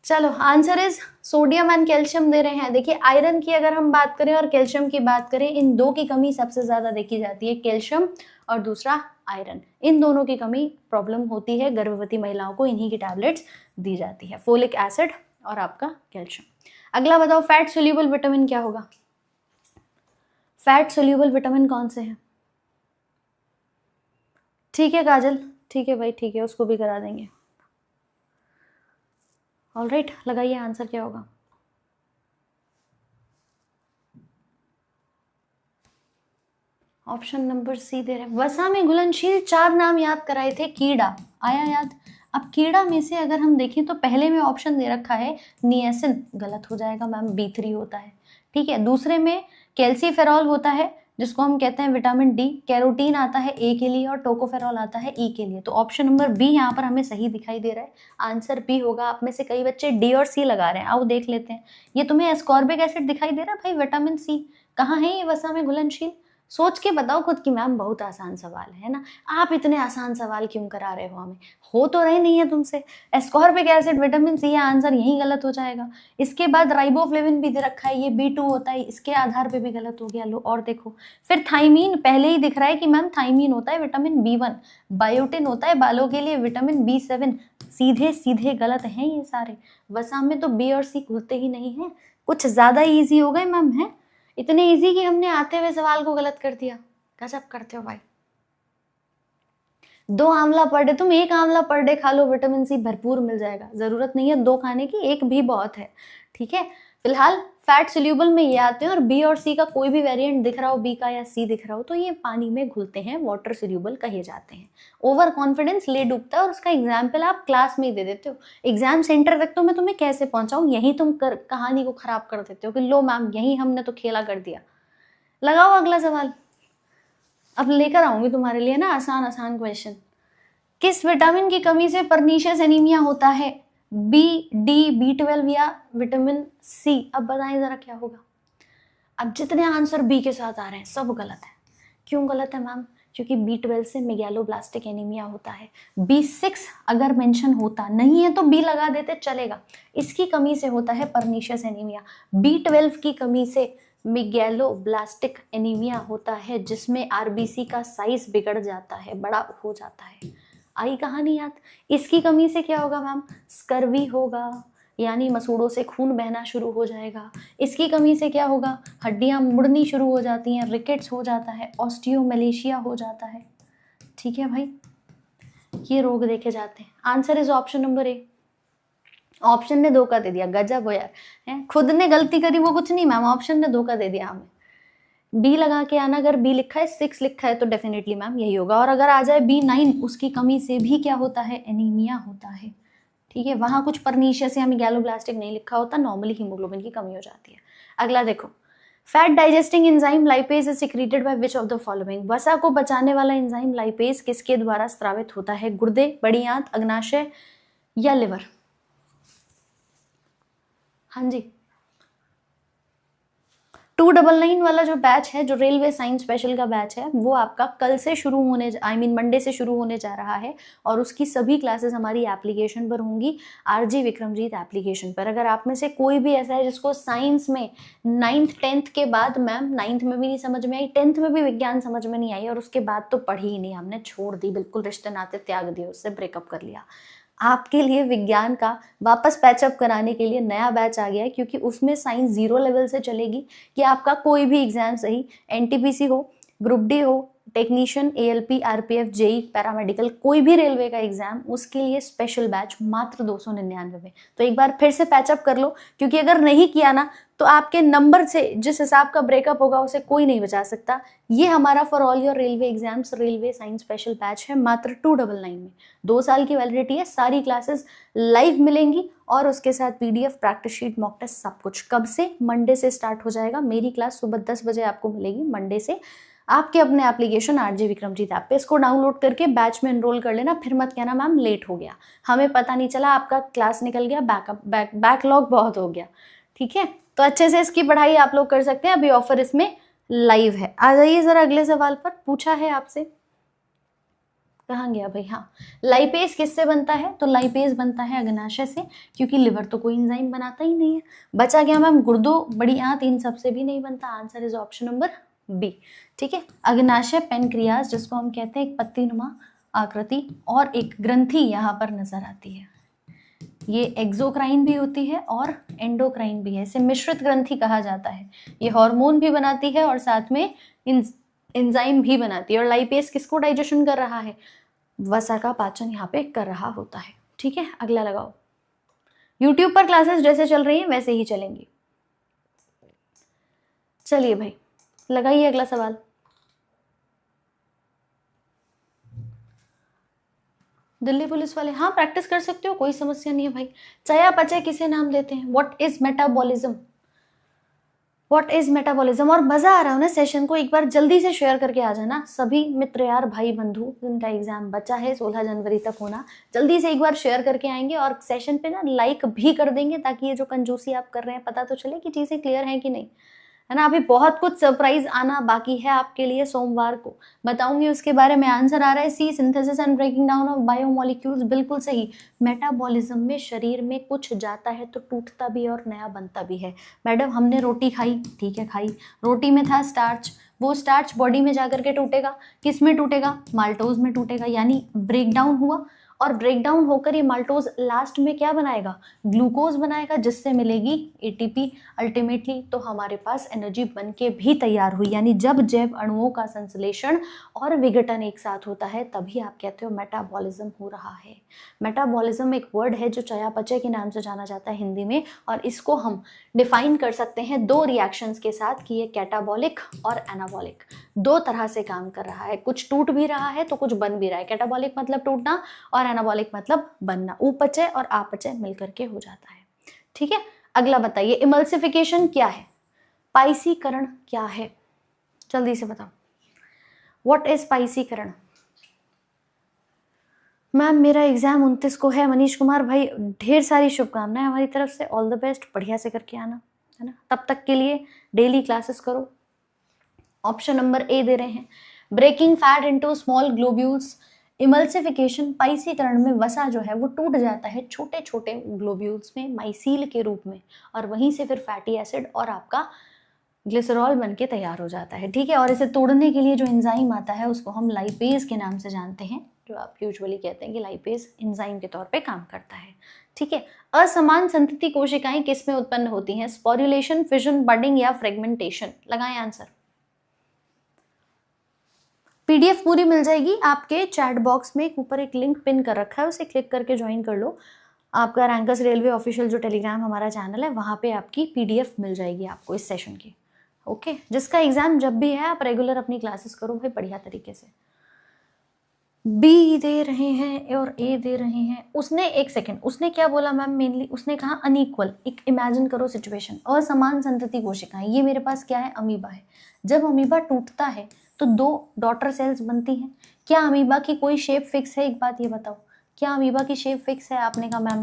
चलो answer is sodium and calcium दे रहे हैं। देखिए आयरन की अगर हम बात करें और कैल्शियम की बात करें, इन दो की कमी सबसे ज्यादा देखी जाती है, कैल्शियम और दूसरा आयरन। इन दोनों की कमी प्रॉब्लम होती है गर्भवती महिलाओं को, इन्हीं की टैबलेट्स दी जाती है, फोलिक एसिड और आपका कैल्शियम। अगला बताओ फैट सोल्यूबल विटामिन क्या होगा? फैट सोल्यूबल विटामिन कौन से हैं? ठीक है काजल, ठीक है भाई, ठीक है, उसको भी करा देंगे। ऑलराइट, लगाइए आंसर क्या होगा। ऑप्शन नंबर सी दे रहे हैं। वसा में घुलनशील 4 नाम याद कराए थे, कीड़ा आया याद। अब कीड़ा में से अगर हम देखें तो पहले में ऑप्शन दे रखा है नियासिन, गलत हो जाएगा मैम, B3 होता है। ठीक है, दूसरे में कैल्सीफेरॉल होता है जिसको हम कहते हैं विटामिन डी, कैरोटीन आता है ए के लिए और टोकोफेरॉल आता है ई के लिए। तो ऑप्शन नंबर बी यहाँ पर हमें सही दिखाई दे रहा है, आंसर बी होगा। आप में से कई बच्चे डी और सी लगा रहे हैं, आओ देख लेते हैं। ये तुम्हें एस्कॉर्बिक एसिड दिखाई दे रहा है भाई, विटामिन सी कहाँ है ये वसा में घुलनशील? सोच के बताओ खुद की, मैम बहुत आसान सवाल है ना, आप इतने आसान सवाल क्यों करा रहे हो हमें, हो तो रहे नहीं है तुमसे। Ascorbic acid vitamin C, answer यही गलत हो जाएगा। इसके बाद राइबोफ्लेविन भी दे रखा है, ये B2 होता है, इसके आधार पे भी गलत हो गया। लो और देखो, फिर थाइमीन पहले ही दिख रहा है कि मैम थाइमीन होता है विटामिन B1, बायोटिन होता है बालों के लिए विटामिन B7, सीधे सीधे गलत हैं ये सारे। वसा में तो बी और सी खुलते ही नहीं है, कुछ ज्यादा इजी हो गए मैम, है इतने इजी कि हमने आते हुए सवाल को गलत कर दिया। गजब करते हो भाई। 2 आंवला पर डे, तुम 1 आंवला पर डे खा लो, विटामिन सी भरपूर मिल जाएगा, जरूरत नहीं है 2 खाने की, 1 भी बहुत है। ठीक है, फिलहाल फैट सोल्यूबल में ये आते हैं और बी और सी का कोई भी वेरिएंट दिख रहा हो, बी का या सी दिख रहा हो, तो ये पानी में घुलते हैं, वाटर सोल्यूबल कहे जाते हैं। ओवर कॉन्फिडेंस ले डूबता है और उसका एग्जाम्पल आप क्लास में ही दे देते हो, एग्जाम सेंटर तक तो मैं तुम्हें कैसे पहुंचाऊं, यही तुम कहानी को खराब कर देते हो कि लो मैम यही हमने तो खेला कर दिया। लगाओ अगला सवाल, अब लेकर आऊंगी तुम्हारे लिए ना आसान आसान क्वेश्चन। किस विटामिन की कमी से परनीशियस एनीमिया होता है? B12 या विटामिन सी? अब बताएं जरा क्या होगा। अब जितने आंसर बी के साथ आ रहे हैं सब गलत है। क्यों गलत है मैम? क्योंकि B12 से मेगैलोब्लास्टिक एनीमिया होता है। B6 अगर मेंशन होता, नहीं है तो बी लगा देते चलेगा, इसकी कमी से होता है परनीशियस एनीमिया। B12 की कमी से मेगैलोब्लास्टिक एनीमिया होता है, जिसमें आरबीसी का साइज बिगड़ जाता है, बड़ा हो जाता है। आई कहानी याद। इसकी कमी से क्या होगा मैम? स्कर्वी होगा, यानी मसूड़ों से खून बहना शुरू हो जाएगा। इसकी कमी से क्या होगा? हड्डियां मुड़नी शुरू हो जाती हैं, रिकेट्स हो जाता है, ऑस्टियोमलेशिया हो जाता है। ठीक है भाई, ये रोग देखे जाते हैं। Answer is option number A. Option ने धोखा दे दिया, गजब हो यार, है खुद ने गलती करी वो कुछ नहीं मैम, ऑप्शन ने धोखा दे दिया हमें। बी लगा के आना, अगर बी लिखा है 6 लिखा है तो डेफिनेटली मैम यही होगा, और अगर आ जाए B9 उसकी कमी से भी क्या होता है? एनीमिया होता है। ठीक है, वहां कुछ परनीशियस या मेगैलोब्लास्टिक नहीं लिखा होता, नॉर्मली हीमोग्लोबिन की कमी हो जाती है। अगला देखो, fat digesting enzyme lipase is secreted by which of the following? वसा को बचाने वाला एंजाइम लाइपेज किसके द्वारा स्रावित होता है? गुर्दे, बड़ी आंत, अग्नाशय या लिवर? हाँ जी, 299 वाला जो बैच है, जो रेलवे साइंस स्पेशल का बैच है, वो आपका कल से शुरू होने, मंडे से शुरू होने जा रहा है, और उसकी सभी क्लासेस हमारी एप्लीकेशन पर होंगी, RG विक्रमजीत एप्लीकेशन पर। अगर आप में से कोई भी ऐसा है जिसको साइंस में 9th 10th के बाद, मैम 9th में भी नहीं समझ में आई, 10th में भी विज्ञान समझ में नहीं आई, और उसके बाद तो पढ़ी ही नहीं, हमने छोड़ दी बिल्कुल, रिश्ते नाते त्याग दिए, उससे ब्रेकअप कर लिया, आपके लिए विज्ञान का वापस पैचअप कराने के लिए नया बैच आ गया है, क्योंकि उसमें साइंस 0 लेवल से चलेगी कि आपका कोई भी एग्जाम सही, NTPC हो, ग्रुप डी हो, technician, ALP, RPF, JEE, paramedical, कोई भी रेलवे का एग्जाम, उसके लिए स्पेशल बैच मात्र 299 में। तो एक बार फिर से पैचअप कर लो, क्योंकि अगर नहीं किया ना तो आपके नंबर से जिस हिसाब का ब्रेकअप होगा उसे कोई नहीं बचा सकता। ये हमारा for all your railway exams railway science special batch है, मात्र 299 में, 2 साल की वैलिडिटी है, सारी क्लासेस लाइव मिलेंगी और उसके साथ PDF, practice sheet, mock test, सब कुछ। कब से? मंडे से स्टार्ट हो जाएगा। मेरी क्लास सुबह 10 बजे आपको मिलेगी मंडे से, आपके अपने एप्लीकेशन RG विक्रमजीत ऐप पे। इसको डाउनलोड करके बैच में एनरोल कर लेना, फिर मत कहना मैम लेट हो गया, हमें पता नहीं चला, आपका क्लास निकल गया, बैकलॉग बहुत हो गया। ठीक है, तो अच्छे से इसकी पढ़ाई आप लोग कर सकते हैं, अभी ऑफर इसमें लाइव है। आ जाइए जरा अगले सवाल पर, पूछा है आपसे, कहाँ गया भाई, हाँ लाइपेज किससे बनता है, तो लाइपेज बनता है अग्नाशय से, क्योंकि लिवर तो कोई एंजाइम बनाता ही नहीं है। बचा गया मैम गुर्दो, बड़ी आंत, इन सबसे भी नहीं बनता। Answer is option number B. ठीक है, अग्नाशय पेनक्रियाज जिसको हम कहते हैं एक पत्तीनुमा आकृति और एक ग्रंथि यहाँ पर नजर आती है। ये एक्सोक्राइन भी होती है और एंडोक्राइन भी है, इसे मिश्रित ग्रंथि कहा जाता है। ये हार्मोन भी बनाती है और साथ में एंजाइम भी बनाती है। और लाइपेज किसको डाइजेशन कर रहा है, वसा का पाचन यहाँ पे कर रहा होता है। ठीक है, अगला लगाओ। यूट्यूब पर क्लासेस जैसे चल रही हैं वैसे ही चलेंगी। चलिए भाई लगाइए अगला सवाल। दिल्ली पुलिस वाले, हाँ प्रैक्टिस कर सकते हो, कोई समस्या नहीं है भाई। चयापचय किसे नाम देते हैं, what is metabolism, what is metabolism. और मजा आ रहा है ना सेशन को, एक बार जल्दी से शेयर करके आ जाना सभी मित्र यार भाई बंधु जिनका एग्जाम बचा है 16 जनवरी तक होना, जल्दी से एक बार शेयर करके आएंगे और सेशन पे ना लाइक भी कर देंगे, ताकि ये जो कंजूसी आप कर रहे हैं पता तो चले कि चीजें क्लियर हैं कि नहीं, है ना। अभी बहुत कुछ सरप्राइज आना बाकी है आपके लिए, सोमवार को बताऊंगी उसके बारे में। आंसर आ रहा है C, synthesis and breaking down of biomolecules, बिल्कुल सही। मेटाबॉलिज्म में शरीर में कुछ जाता है तो टूटता भी और नया बनता भी है। मैडम हमने रोटी खाई, ठीक है खाई, रोटी में था स्टार्च, वो स्टार्च बॉडी में जाकर के टूटेगा, किस में टूटेगा, माल्टोज में टूटेगा, यानी ब्रेक डाउन हुआ। और ब्रेक डाउन होकर ये माल्टोज लास्ट में क्या बनाएगा, ग्लूकोज बनाएगा, जिससे मिलेगी एटीपी अल्टीमेटली। तो हमारे पास एनर्जी बन के भी तैयार हुई। यानी जब जैव अणुओं का संश्लेषण और विघटन एक साथ होता है तभी आप कहते हो मेटाबॉलिज्म हो रहा है। मेटाबॉलिज्म एक वर्ड है जो चयापचय के नाम से जाना जाता है हिंदी में, और इसको हम डिफाइन कर सकते हैं दो रिएक्शंस के साथ कि ये कैटाबॉलिक और एनाबॉलिक, दो तरह से काम कर रहा है। कुछ टूट भी रहा है तो कुछ बन भी रहा है। कैटाबॉलिक मतलब टूटना और एनाबॉलिक मतलब बनना, उपचय और अपचय मिलकर के हो जाता है। ठीक है, अगला बताइए इमल्सिफिकेशन क्या है, पाइसीकरण क्या है, जल्दी से बताओ। व्हाट इज पाइसीकरण। मैम मेरा एग्जाम 29 को है, मनीष कुमार भाई ढेर सारी शुभकामनाएं हमारी तरफ से, ऑल द बेस्ट, बढ़िया से करके आना, है ना। तब तक के लिए डेली क्लासेस करो। ऑप्शन नंबर ए दे रहे हैं, breaking fat into small globules. Emulsification, पाइसीकरण में वसा जो है वो टूट जाता है छोटे छोटे ग्लोब्यूल्स में माइसील के रूप में, और वहीं से फिर फैटी एसिड और आपका ग्लिसरॉल बन के तैयार हो जाता है। ठीक है, और इसे तोड़ने के लिए जो एंजाइम आता है उसको हम लाइपेज के नाम से जानते हैं, जो आप यूजुअली कहते हैं कि लाइपेज एंजाइम के तौर पे काम करता है। ठीक है, असमान संतति कोशिकाएं किस में उत्पन्न होती हैं, स्पोरुलेशन, फिजन, बडिंग या फ्रेगमेंटेशन। लगाएं आंसर। पीडीएफ पूरी मिल जाएगी आपके चैट बॉक्स में, ऊपर एक लिंक पिन कर रखा है, उसे क्लिक करके ज्वाइन कर लो। आपका रैंकर्स रेलवे ऑफिशियल जो टेलीग्राम हमारा चैनल है वहाँ पे आपकी पीडीएफ मिल जाएगी आपको इस सेशन की। ओके, जिसका एग्जाम जब भी है आप रेगुलर अपनी क्लासेस करो भाई बढ़िया तरीके से। बी दे रहे हैं और ए दे रहे हैं। उसने एक सेकंड, उसने क्या बोला मैम, मेनली उसने कहा अनइक्वल। एक इमेजिन करो सिचुएशन, असमान संतति कोशिकाएं, ये मेरे पास क्या है, अमीबा है। जब अमीबा टूटता है तो दो डॉटर सेल्स बनती हैं। क्या अमीबा की कोई शेप फिक्स है, एक बात ये बताओ, क्या अमीबा की शेप फिक्स है। आपने कहा मैम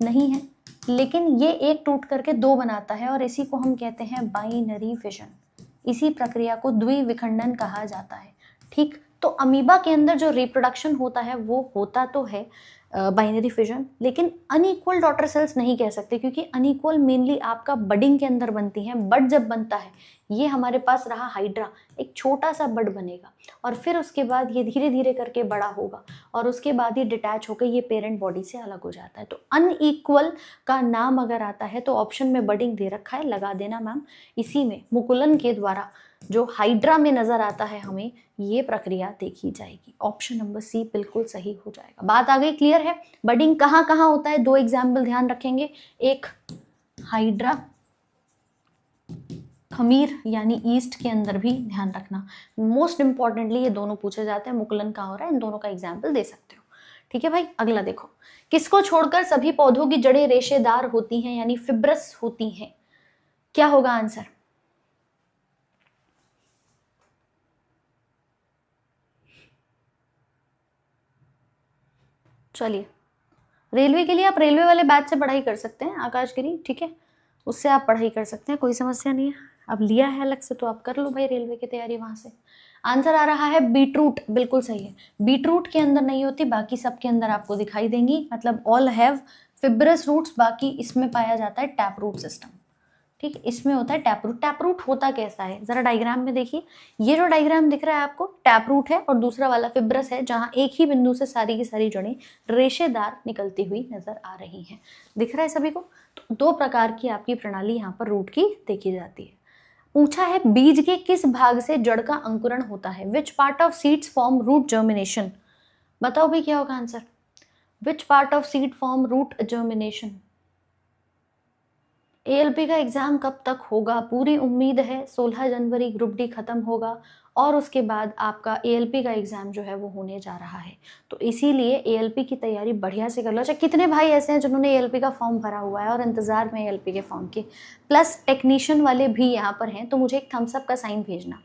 नहीं है, लेकिन ये एक टूट करके दो बनाता है और इसी को हम कहते हैं बाइनरी फिजन। इसी प्रक्रिया को द्विविखंडन कहा जाता है। ठीक, तो अमीबा के अंदर जो रिप्रोडक्शन होता है वो होता तो है बाइनरी फिजन, लेकिन अनइक्वल डॉटर सेल्स नहीं कह सकते, क्योंकि अनइक्वल मेनली आपका बडिंग के अंदर बनती हैं। बड जब बनता है, ये हमारे पास रहा हाइड्रा, एक छोटा सा बड बनेगा और फिर उसके बाद ये धीरे धीरे करके बड़ा होगा और उसके बाद ये डिटैच होकर ये पेरेंट बॉडी से अलग हो जाता है। तो अनइक्वल का नाम अगर आता है तो ऑप्शन में बडिंग दे रखा है, लगा देना मैम। इसी में मुकुलन के द्वारा जो हाइड्रा में नजर आता है हमें, ये प्रक्रिया देखी जाएगी। ऑप्शन नंबर सी बिल्कुल सही हो जाएगा। बात आ गई, क्लियर है। बडिंग कहाँ कहाँ होता है, दो एग्जाम्पल ध्यान रखेंगे, एक हाइड्रा, खमीर यानी ईस्ट के अंदर भी ध्यान रखना। मोस्ट इंपॉर्टेंटली ये दोनों पूछे जाते हैं, मुकुलन कहाँ हो रहा है, इन दोनों का एग्जाम्पल दे सकते हो। ठीक है भाई, अगला देखो, किसको छोड़कर सभी पौधों की जड़ें रेशेदार होती हैं यानी फिब्रस होती हैं। क्या होगा आंसर। चलिए, रेलवे के लिए आप रेलवे वाले बैच से पढ़ाई कर सकते हैं, आकाशगिरी, ठीक है, उससे आप पढ़ाई कर सकते हैं, कोई समस्या नहीं है। अब लिया है अलग से तो आप कर लो भाई रेलवे की तैयारी वहां से। आंसर आ रहा है बीटरूट, बिल्कुल सही है। बीटरूट के अंदर नहीं होती, बाकी सब के अंदर आपको दिखाई देंगी, मतलब ऑल हैव फिब्रस रूट्स, बाकी इसमें पाया जाता है टैप रूट सिस्टम। ठीक है, इसमें होता है टैप रूट। टैप रूट होता कैसा है जरा डायग्राम में देखिए, ये जो डायग्राम दिख रहा है आपको टैप रूट है, और दूसरा वाला फिब्रस है, जहां एक ही बिंदु से सारी की सारी जड़ें रेशेदार निकलती हुई नजर आ रही हैं। दिख रहा है सभी को? तो दो प्रकार की आपकी प्रणाली यहाँ पर रूट की देखी जाती है। पूछा है बीज के किस भाग से जड़ का अंकुरण होता है? Which part of seeds form root germination? बताओ भाई क्या होगा answer? Which part of seed form root germination? ALP का एग्जाम कब तक होगा? पूरी उम्मीद है 16 जनवरी ग्रुप डी खत्म होगा और उसके बाद आपका एएलपी का एग्जाम जो है वो होने जा रहा है। तो इसीलिए एएलपी की तैयारी बढ़िया से कर लो। अच्छा, कितने भाई ऐसे हैं जिन्होंने एएलपी का फॉर्म भरा हुआ है और इंतजार में एएलपी के फॉर्म के, प्लस टेक्नीशियन वाले भी यहाँ पर हैं, तो मुझे एक थम्स अप का साइन भेजना,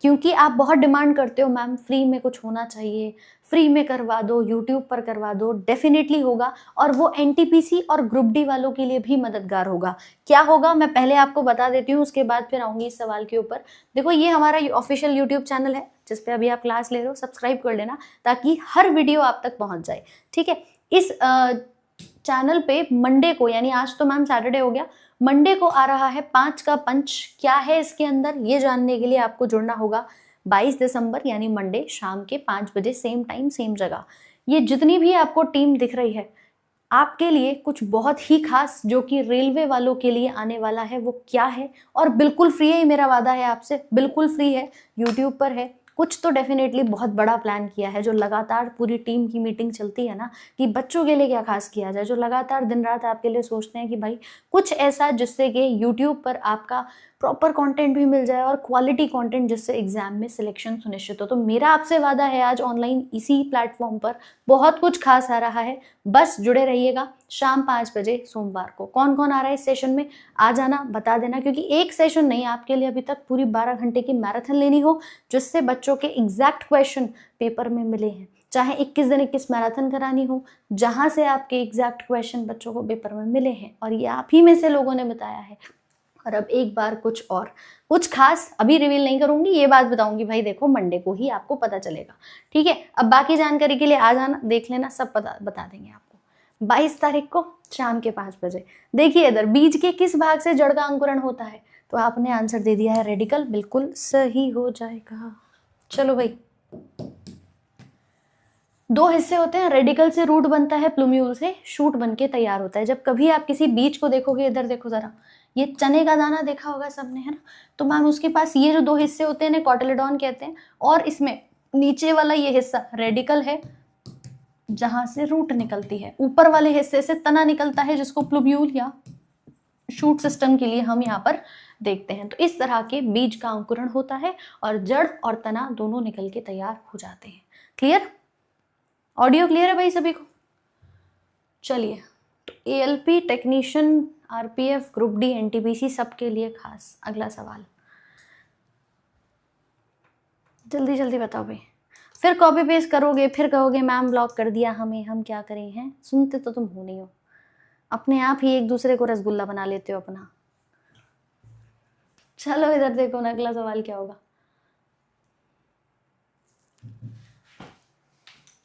क्योंकि आप बहुत डिमांड करते हो मैम फ्री में कुछ होना चाहिए, फ्री में करवा दो, यूट्यूब पर करवा दो। डेफिनेटली होगा, और वो एनटीपीसी और ग्रुप डी वालों के लिए भी मददगार होगा। क्या होगा मैं पहले आपको बता देती हूँ, उसके बाद फिर आऊंगी इस सवाल के ऊपर। देखो, ये हमारा ऑफिशियल यूट्यूब चैनल है जिस पे अभी आप क्लास ले रहे हो, सब्सक्राइब कर लेना ताकि हर वीडियो आप तक पहुंच जाए। ठीक है, इस चैनल पे मंडे को, यानी आज तो मैम सैटरडे हो गया, मंडे को आ रहा है 5 का पंच। क्या है इसके अंदर ये जानने के लिए आपको जुड़ना होगा 22 दिसंबर यानी मंडे शाम के 5 बजे, सेम टाइम सेम जगह। ये जितनी भी आपको टीम दिख रही है, आपके लिए कुछ बहुत ही खास जो कि रेलवे वालों के लिए आने वाला है, वो क्या है? और बिल्कुल फ्री है, मेरा वादा है आपसे, बिल्कुल फ्री है, यूट्यूब पर है। कुछ तो डेफिनेटली बहुत बड़ा प्लान किया है, जो लगातार पूरी टीम की मीटिंग चलती है ना कि बच्चों के लिए क्या खास किया जाए, जो लगातार दिन रात आपके लिए सोचते हैं कि भाई कुछ ऐसा जिससे कि यूट्यूब पर आपका प्रॉपर कंटेंट भी मिल जाए और क्वालिटी कंटेंट, जिससे एग्जाम में सिलेक्शन सुनिश्चित हो। तो मेरा आपसे वादा है आज ऑनलाइन इसी प्लेटफॉर्म पर बहुत कुछ खास आ रहा है, बस जुड़े रहिएगा। शाम 5 बजे सोमवार को कौन कौन आ रहा है इस सेशन में, आ जाना, बता देना, क्योंकि एक सेशन नहीं, आपके लिए अभी तक पूरी 12 घंटे की मैराथन लेनी हो, जिससे बच्चों के एग्जैक्ट क्वेश्चन पेपर में मिले हैं। चाहे 21 दिन 21 मैराथन करानी हो, जहां से आपके एग्जैक्ट क्वेश्चन बच्चों को पेपर में मिले हैं, और ये आप ही में से लोगों ने बताया है। और अब एक बार कुछ खास अभी रिवील नहीं करूंगी, ये बात बताऊंगी भाई, देखो मंडे को ही आपको पता चलेगा। ठीक है, अब बाकी जानकारी के लिए आ जाना, देख लेना, सब बता देंगे आपको 22 तारीख को शाम के 5 बजे। देखिए इधर, बीज के किस भाग से जड़ का अंकुरण होता है? तो आपने आंसर दे दिया है रेडिकल, बिल्कुल सही हो जाएगा। चलो भाई, 2 हिस्से होते हैं, रेडिकल से रूट बनता है, प्लूम्यूल से शूट बन के तैयार होता है। जब कभी आप किसी बीज को देखोगे, इधर देखो जरा, ये चने का दाना देखा होगा सबने, है ना? तो मैम उसके पास ये जो 2 हिस्से होते हैं, कॉटिलेडॉन कहते हैं, और इसमें नीचे वाला ये हिस्सा रेडिकल है, जहां से रूट निकलती है। ऊपर वाले हिस्से से तना निकलता है, जिसको प्लूम्यूल या शूट सिस्टम के लिए हम यहाँ पर देखते हैं। तो इस तरह के बीज का अंकुरण होता है और जड़ और तना दोनों निकल के तैयार हो जाते हैं। क्लियर? ऑडियो क्लियर है भाई सभी को? चलिए, तो ALP, technician, RPF, group D, NTPC सबके लिए खास अगला सवाल। जल्दी जल्दी बताओ भाई, फिर कॉपी पेस्ट करोगे, फिर कहोगे मैम ब्लॉक कर दिया हमें, हम क्या करें हैं? सुनते तो तुम हो नहीं हो, अपने आप ही एक दूसरे को रसगुल्ला बना लेते हो अपना। चलो इधर देखो ना, अगला सवाल क्या होगा।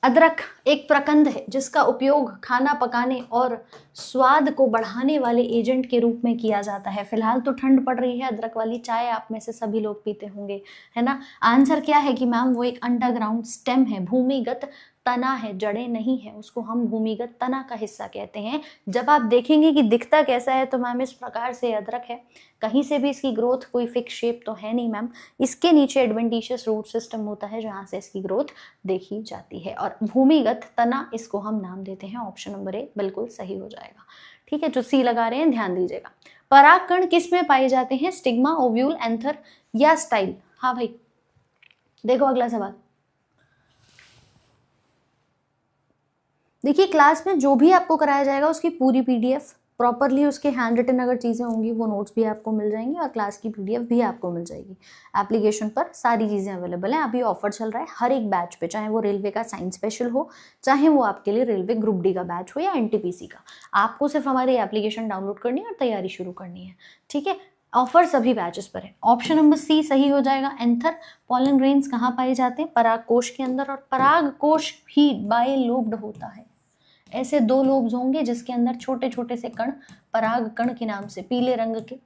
अदरक एक प्रकंद है जिसका उपयोग खाना पकाने और स्वाद को बढ़ाने वाले एजेंट के रूप में किया जाता है। फिलहाल तो ठंड पड़ रही है, अदरक वाली चाय आप में से सभी लोग पीते होंगे, है ना? आंसर क्या है कि मैम वो एक अंडरग्राउंड स्टेम है, भूमिगत तना है, जड़ें नहीं है, उसको हम भूमिगत तना का हिस्सा कहते हैं। जब आप देखेंगे कि दिखता कैसा है, तो मैम इस प्रकार से अदरक है, कहीं से भी इसकी ग्रोथ कोई फिक्स शेप तो है नहीं मैम, इसके नीचे एडवेंटिशियस रूट सिस्टम होता है जहां से इसकी ग्रोथ देखी जाती है, और भूमिगत तना इसको हम नाम देते हैं। ऑप्शन नंबर ए बिल्कुल सही हो जाएगा। ठीक है, जो सी लगा रहे हैं ध्यान दीजिएगा। परागकण किस में पाए जाते हैं? स्टिग्मा, ओव्यूल, एंथर या स्टाइल? हाँ भाई, देखो अगला सवाल। देखिए, क्लास में जो भी आपको कराया जाएगा उसकी पूरी पीडीएफ प्रॉपरली, उसके हैंड रिटन अगर चीज़ें होंगी वो नोट्स भी आपको मिल जाएंगी और क्लास की पीडीएफ भी आपको मिल जाएगी। एप्लीकेशन पर सारी चीज़ें अवेलेबल हैं। अभी ऑफर चल रहा है हर एक बैच पे, चाहे वो रेलवे का साइंस स्पेशल हो, चाहे वो आपके लिए रेलवे ग्रुप डी का बैच हो या एनटीपीसी का। आपको सिर्फ हमारी एप्लीकेशन डाउनलोड करनी है और तैयारी शुरू करनी है। ठीक है, ऑफर सभी बैचेस पर है। ऑप्शन नंबर सी सही हो जाएगा। एंथर पॉलन ग्रेन्स कहाँ पाए जाते हैं? पराग कोश के अंदर, और पराग कोश भी बायलोब्ड होता है। ऐसे 2 लोब्स होंगे जिसके अंदर छोटे छोटे से कण पराग कण के नाम से पीले रंग के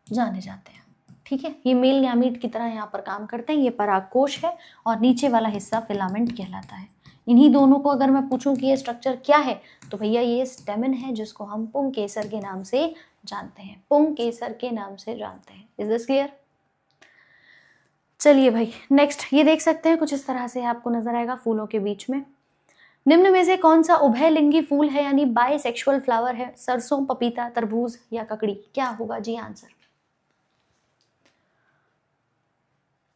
जाने जाते हैं। ठीक है, ये मेल गैमीट की तरह यहाँ पर काम करते हैं। ये पराग कोश है और नीचे वाला हिस्सा फिलामेंट कहलाता है। इन्हीं दोनों को अगर मैं पूछूं कि ये स्ट्रक्चर क्या है, तो भैया ये स्टेमन है, जिसको हम पुंकेसर के नाम से जानते हैं। पुंकेसर के नाम से जानते हैं। Is this clear? चलिए भाई नेक्स्ट ये देख सकते हैं, कुछ इस तरह से आपको नजर आएगा फूलों के बीच में। निम्न में से कौन सा उभयलिंगी फूल है, यानी बायसेक्सुअल फ्लावर है? सरसों, पपीता, तरबूज या ककड़ी? क्या होगा जी आंसर?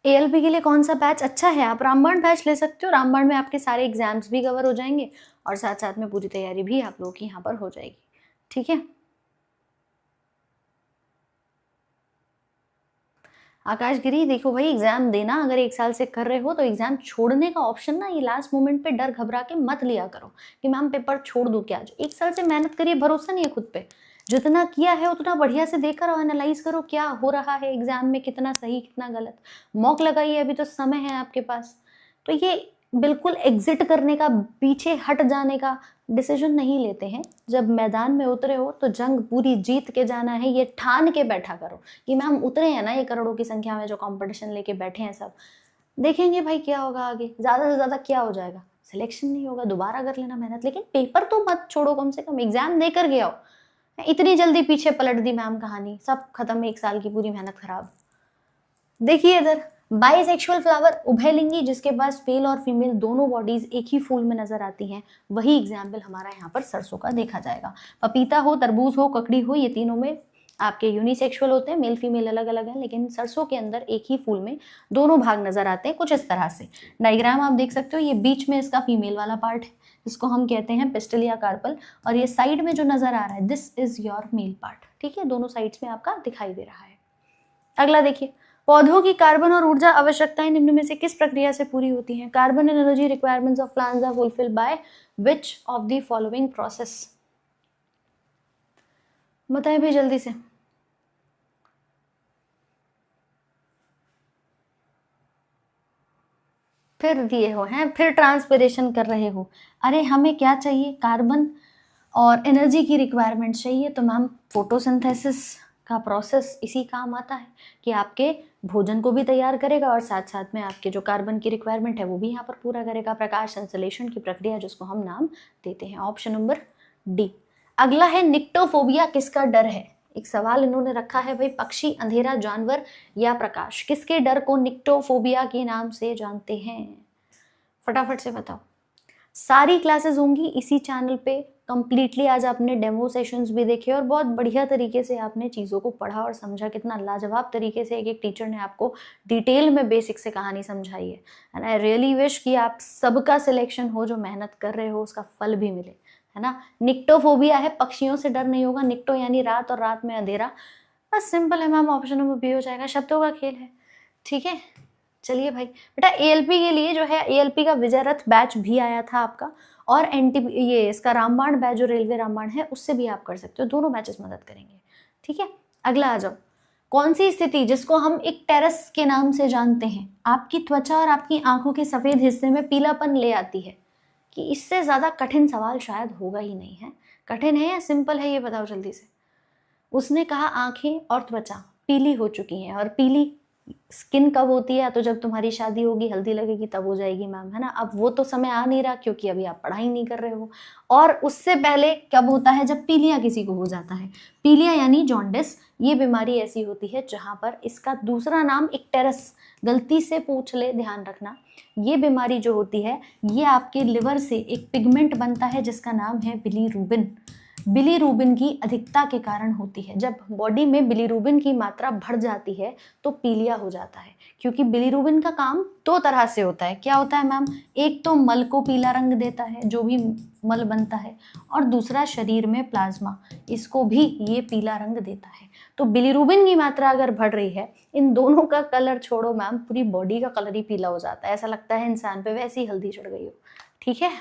एएलपी के लिए कौन सा बैच अच्छा है? आप रामबाण बैच ले सकते हो। रामबाण में आपके सारे एग्जाम्स भी कवर हो जाएंगे और साथ साथ में पूरी तैयारी भी आप लोगों की यहाँ पर हो जाएगी। ठीक है, आकाश गिरी देखो भाई, एग्जाम देना अगर 1 साल से कर रहे हो तो एग्जाम छोड़ने का ऑप्शन ना ये लास्ट मोमेंट पे डर घबरा के मत लिया करो कि मैम पेपर छोड़ दूं क्या। 1 साल से मेहनत करिए, भरोसा नहीं है खुद पे, जितना किया है उतना बढ़िया से देखकर और एनालाइज करो क्या हो रहा है एग्जाम में, कितना सही कितना गलत। मॉक लगाइए, अभी तो समय है आपके पास। तो ये बिल्कुल एग्जिट करने का, पीछे हट जाने का डिसीजन नहीं लेते हैं। जब मैदान में उतरे हो तो जंग पूरी जीत के जाना है, ये ठान के बैठा करो कि मैम उतरे हैं ना ये करोड़ों की संख्या में जो कंपटीशन लेके बैठे हैं सब, देखेंगे भाई क्या होगा आगे। ज्यादा से ज्यादा क्या हो जाएगा, सिलेक्शन नहीं होगा, दोबारा कर लेना मेहनत, लेकिन पेपर तो मत छोड़ो, कम से कम एग्जाम देकर के आओ। इतनी जल्दी पीछे पलट दी मैम कहानी, सब खत्म, 1 साल की पूरी मेहनत खराब। देखिए इधर बाइसेक्सुअल फ्लावर, उभयलिंगी, जिसके पास मेल और फीमेल दोनों बॉडीज एक ही फूल में नजर आती हैं, वही एग्जाम्पल हमारा यहाँ पर सरसों का देखा जाएगा। पपीता हो, तरबूज हो, ककड़ी हो, ये तीनों में आपके यूनिसेक्सुअल होते हैं, मेल फीमेल अलग अलग हैं, लेकिन सरसों के अंदर एक ही फूल में दोनों भाग नजर आते हैं। कुछ इस तरह से डायग्राम आप देख सकते हो, ये बीच में इसका फीमेल वाला पार्ट है जिसको हम कहते हैं पिस्टल या कार्पल, और ये साइड में जो नजर आ रहा है this is your male part. ठीक है, दोनों साइड्स में आपका दिखाई दे रहा है। अगला देखिए, पौधों की कार्बन और ऊर्जा आवश्यकताएं निम्न में से किस प्रक्रिया से पूरी होती हैं? Carbon and energy requirements of plants are fulfilled by which of the following process? बताएं भाई जल्दी से। फिर दिए हो हैं, फिर ट्रांसपिरेशन कर रहे हो। अरे हमें क्या चाहिए, कार्बन और एनर्जी की रिक्वायरमेंट चाहिए, तो मैम फोटोसिंथेसिस का प्रोसेस इसी काम आता है कि आपके भोजन को भी तैयार करेगा और साथ साथ में आपके जो कार्बन की रिक्वायरमेंट है वो भी यहाँ पर पूरा करेगा। प्रकाश संश्लेषण की प्रक्रिया जिसको हम नाम देते हैं। Option number D. अगला है निक्टोफोबिया किसका डर है? एक सवाल इन्होंने रखा है भाई, पक्षी, अंधेरा, जानवर या प्रकाश, किसके डर को निक्टोफोबिया के नाम से जानते हैं? फटाफट से बताओ। सारी क्लासेस होंगी इसी चैनल पे कंप्लीटली। आज आपने डेमो सेशंस भी देखे और बहुत बढ़िया तरीके से आपने चीज़ों को पढ़ा और समझा। कितना लाजवाब तरीके से एक एक टीचर ने आपको डिटेल में बेसिक से कहानी समझाई है। एंड आई रियली विश कि आप सबका सिलेक्शन हो, जो मेहनत कर रहे हो उसका फल भी मिले, है ना। निक्टोफोबिया है, पक्षियों से डर नहीं होगा। निक्टो यानी रात और रात में अंधेरा, बस सिंपल है मैम, ऑप्शन नंबर बी हो जाएगा। शब्दों का खेल है। ठीक है, चलिए भाई बेटा, एएलपी के लिए जो है एएलपी का विजय रथ बैच भी आया था आपका, और एनटी ये इसका रामबाण बैच जो रेलवे रामबाण है उससे भी आप कर सकते हो, दोनों बैचेस मदद करेंगे। ठीक है, अगला आ जाओ। कौन सी स्थिति जिसको हम एक टेरस के नाम से जानते हैं आपकी त्वचा और आपकी आंखों के सफेद हिस्से में पीलापन ले आती है? कि इससे ज्यादा कठिन सवाल शायद होगा ही नहीं है। कठिन है या सिंपल है ये बताओ जल्दी से। उसने कहा आंखें और त्वचा पीली हो चुकी हैं, और पीली स्किन कब होती है? तो जब तुम्हारी शादी होगी, हल्दी लगेगी, तब हो जाएगी मैम, है ना। अब वो तो समय आ नहीं रहा क्योंकि अभी आप पढ़ाई नहीं कर रहे हो। और उससे पहले कब होता है? जब पीलिया किसी को हो जाता है। पीलिया यानी जॉन्डिस, ये बीमारी ऐसी होती है जहां पर इसका दूसरा नाम इक्टेरस, गलती से पूछ ले, ध्यान रखना। ये बीमारी जो होती है ये आपके लिवर से एक पिगमेंट बनता है जिसका नाम है बिलीरुबिन। बिलीरुबिन की अधिकता के कारण होती है। जब बॉडी में बिलीरुबिन की मात्रा बढ़ जाती है तो पीलिया हो जाता है, क्योंकि बिलीरुबिन का काम 2 तरह से होता है। क्या होता है मैम? एक तो मल को पीला रंग देता है, जो भी मल बनता है, और दूसरा शरीर में प्लाज्मा, इसको भी ये पीला रंग देता है। तो बिलीरुबिन की मात्रा अगर बढ़ रही है, इन दोनों का कलर छोड़ो मैम, पूरी बॉडी का कलर ही पीला हो जाता है। ऐसा लगता है इंसान पे वैसी हल्दी चढ़ गई हो। ठीक है,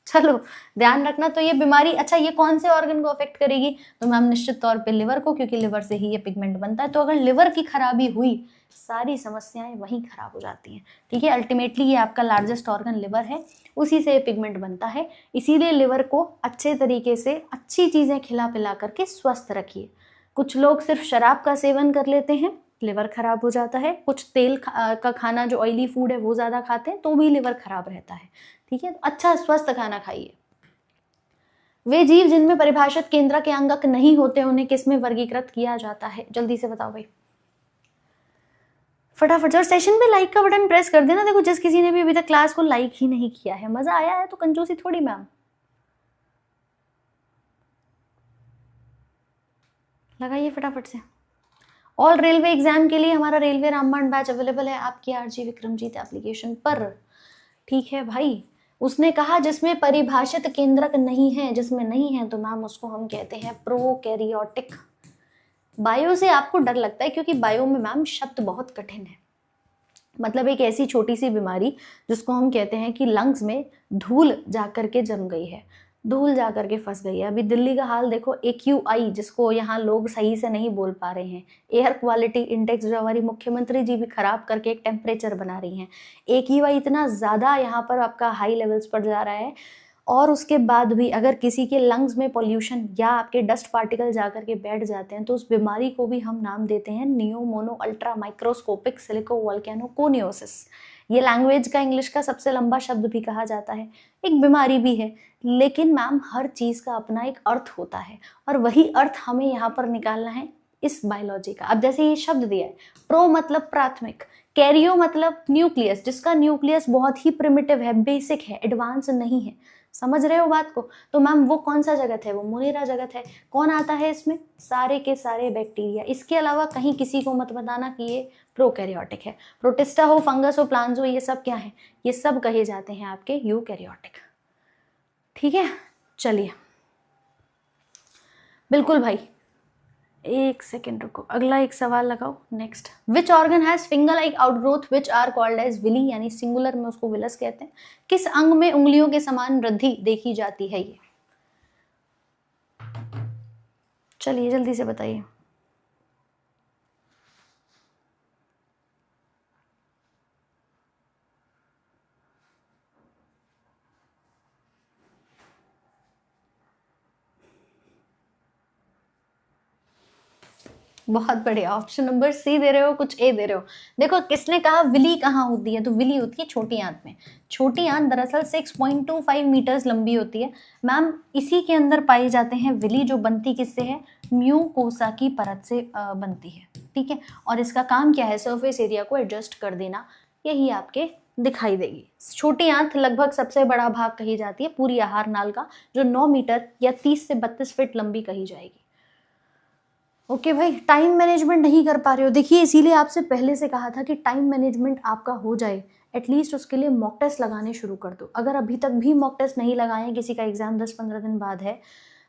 चलो ध्यान रखना। तो ये बीमारी, अच्छा ये कौन से ऑर्गन को अफेक्ट करेगी? तो मैम निश्चित तौर पे लिवर को, क्योंकि लिवर से ही ये पिगमेंट बनता है। तो अगर लिवर की खराबी हुई, सारी समस्याएं वहीं खराब हो जाती हैं। ठीक है, अल्टीमेटली ये आपका लार्जेस्ट ऑर्गन लिवर है, उसी से पिगमेंट बनता है। इसीलिए लिवर को अच्छे तरीके से अच्छी चीजें खिला पिला करके स्वस्थ रखिए। कुछ लोग सिर्फ शराब का सेवन कर लेते हैं, लिवर खराब हो जाता है। कुछ तेल का खाना, जो ऑयली फूड है वो ज़्यादा खाते हैं, तो भी लिवर खराब रहता है। ठीक है, तो अच्छा स्वस्थ खाना खाइए। वे जीव जिनमें परिभाषित केंद्रक के अंगक नहीं होते, उन्हें किस में वर्गीकृत किया जाता है? जल्दी से बताओ भाई, फटाफट। और सेशन पे लाइक का बटन प्रेस कर देना। देखो, जिस किसी ने भी अभी तक क्लास को लाइक ही नहीं किया है, मजा आया है तो कंजूसी थोड़ी मैम, लगाइए फटाफट से। ऑल रेलवे एग्जाम के लिए हमारा रेलवे रामबाण बैच अवेलेबल है आपकी आरजी विक्रमजीत एप्लीकेशन पर। ठीक है भाई, उसने कहा जिसमें परिभाषित केंद्रक नहीं है, जिसमें नहीं है तो मैम उसको हम कहते हैं प्रोकैरियोटिक। बायो से आपको डर लगता है क्योंकि बायो में मैम शब्द बहुत कठिन है। मतलब एक ऐसी छोटी सी बीमारी जिसको हम कहते हैं कि लंग्स में धूल जाकर के जम गई है, धूल जाकर के फंस गई है। अभी दिल्ली का हाल देखो, AQI जिसको यहाँ लोग सही से नहीं बोल पा रहे हैं, एयर क्वालिटी इंडेक्स, जो हमारी मुख्यमंत्री जी भी खराब करके एक टेम्परेचर बना रही हैं। AQI इतना ज़्यादा यहाँ पर आपका हाई लेवल्स पर जा रहा है, और उसके बाद भी अगर किसी के लंग्स में पॉल्यूशन या आपके डस्ट पार्टिकल जाकर के बैठ जाते हैं, तो उस बीमारी को भी हम नाम देते हैं नियोमोनो अल्ट्रा माइक्रोस्कोपिक सिलिको वोल्केनोकोनियोसिस। ये लैंग्वेज का इंग्लिश का सबसे लंबा शब्द भी कहा जाता है, एक बीमारी भी है। लेकिन मैम हर चीज़ का अपना एक अर्थ होता है, और वही अर्थ हमें यहाँ पर निकालना है इस बायोलॉजी का। अब जैसे ये शब्द दिया है, प्रो मतलब प्राथमिक, कैरियो मतलब न्यूक्लियस, जिसका न्यूक्लियस बहुत ही प्रिमिटिव है, बेसिक है, एडवांस नहीं है। समझ रहे हो बात को? तो मैम वो कौन सा जगत है? वो मुनेरा जगत है। कौन आता है इसमें? सारे के सारे बैक्टीरिया। इसके अलावा कहीं किसी को मत बताना कि ये प्रोकैरियोटिक है। प्रोटिस्टा हो, फंगस हो, प्लांट्स हो, ये सब क्या है? ये सब कहे जाते हैं आपके यूकैरियोटिक। ठीक है, चलिए बिल्कुल भाई, एक सेकेंड रुको, अगला एक सवाल लगाओ। Next, which organ has finger like outgrowth which are called as villi, यानी सिंगुलर में उसको विलस कहते हैं। किस अंग में उंगलियों के समान वृद्धि देखी जाती है? ये चलिए जल्दी से बताइए। बहुत बढ़िया, ऑप्शन नंबर सी दे रहे हो, कुछ ए दे रहे हो। देखो किसने कहा विली कहाँ होती है? तो विली होती है छोटी आंत में। छोटी आंत दरअसल 6.25 मीटर्स लंबी होती है मैम, इसी के अंदर पाए जाते हैं विली, जो बनती किससे है? म्यूकोसा की परत से बनती है। ठीक है, और इसका काम क्या है? सरफेस एरिया को एडजस्ट कर देना। यही आपके दिखाई देगी। छोटी आंत लगभग सबसे बड़ा भाग कही जाती है पूरी आहार नाल का, जो 9 मीटर या 30 से 32 फीट लंबी कही जाएगी। ओके भाई, टाइम मैनेजमेंट नहीं कर पा रहे हो, देखिए इसीलिए आपसे पहले से कहा था कि टाइम मैनेजमेंट आपका हो जाए, एटलीस्ट उसके लिए मॉक टेस्ट लगाने शुरू कर दो। अगर अभी तक भी मॉक टेस्ट नहीं लगाए, किसी का एग्जाम 10-15 दिन बाद है,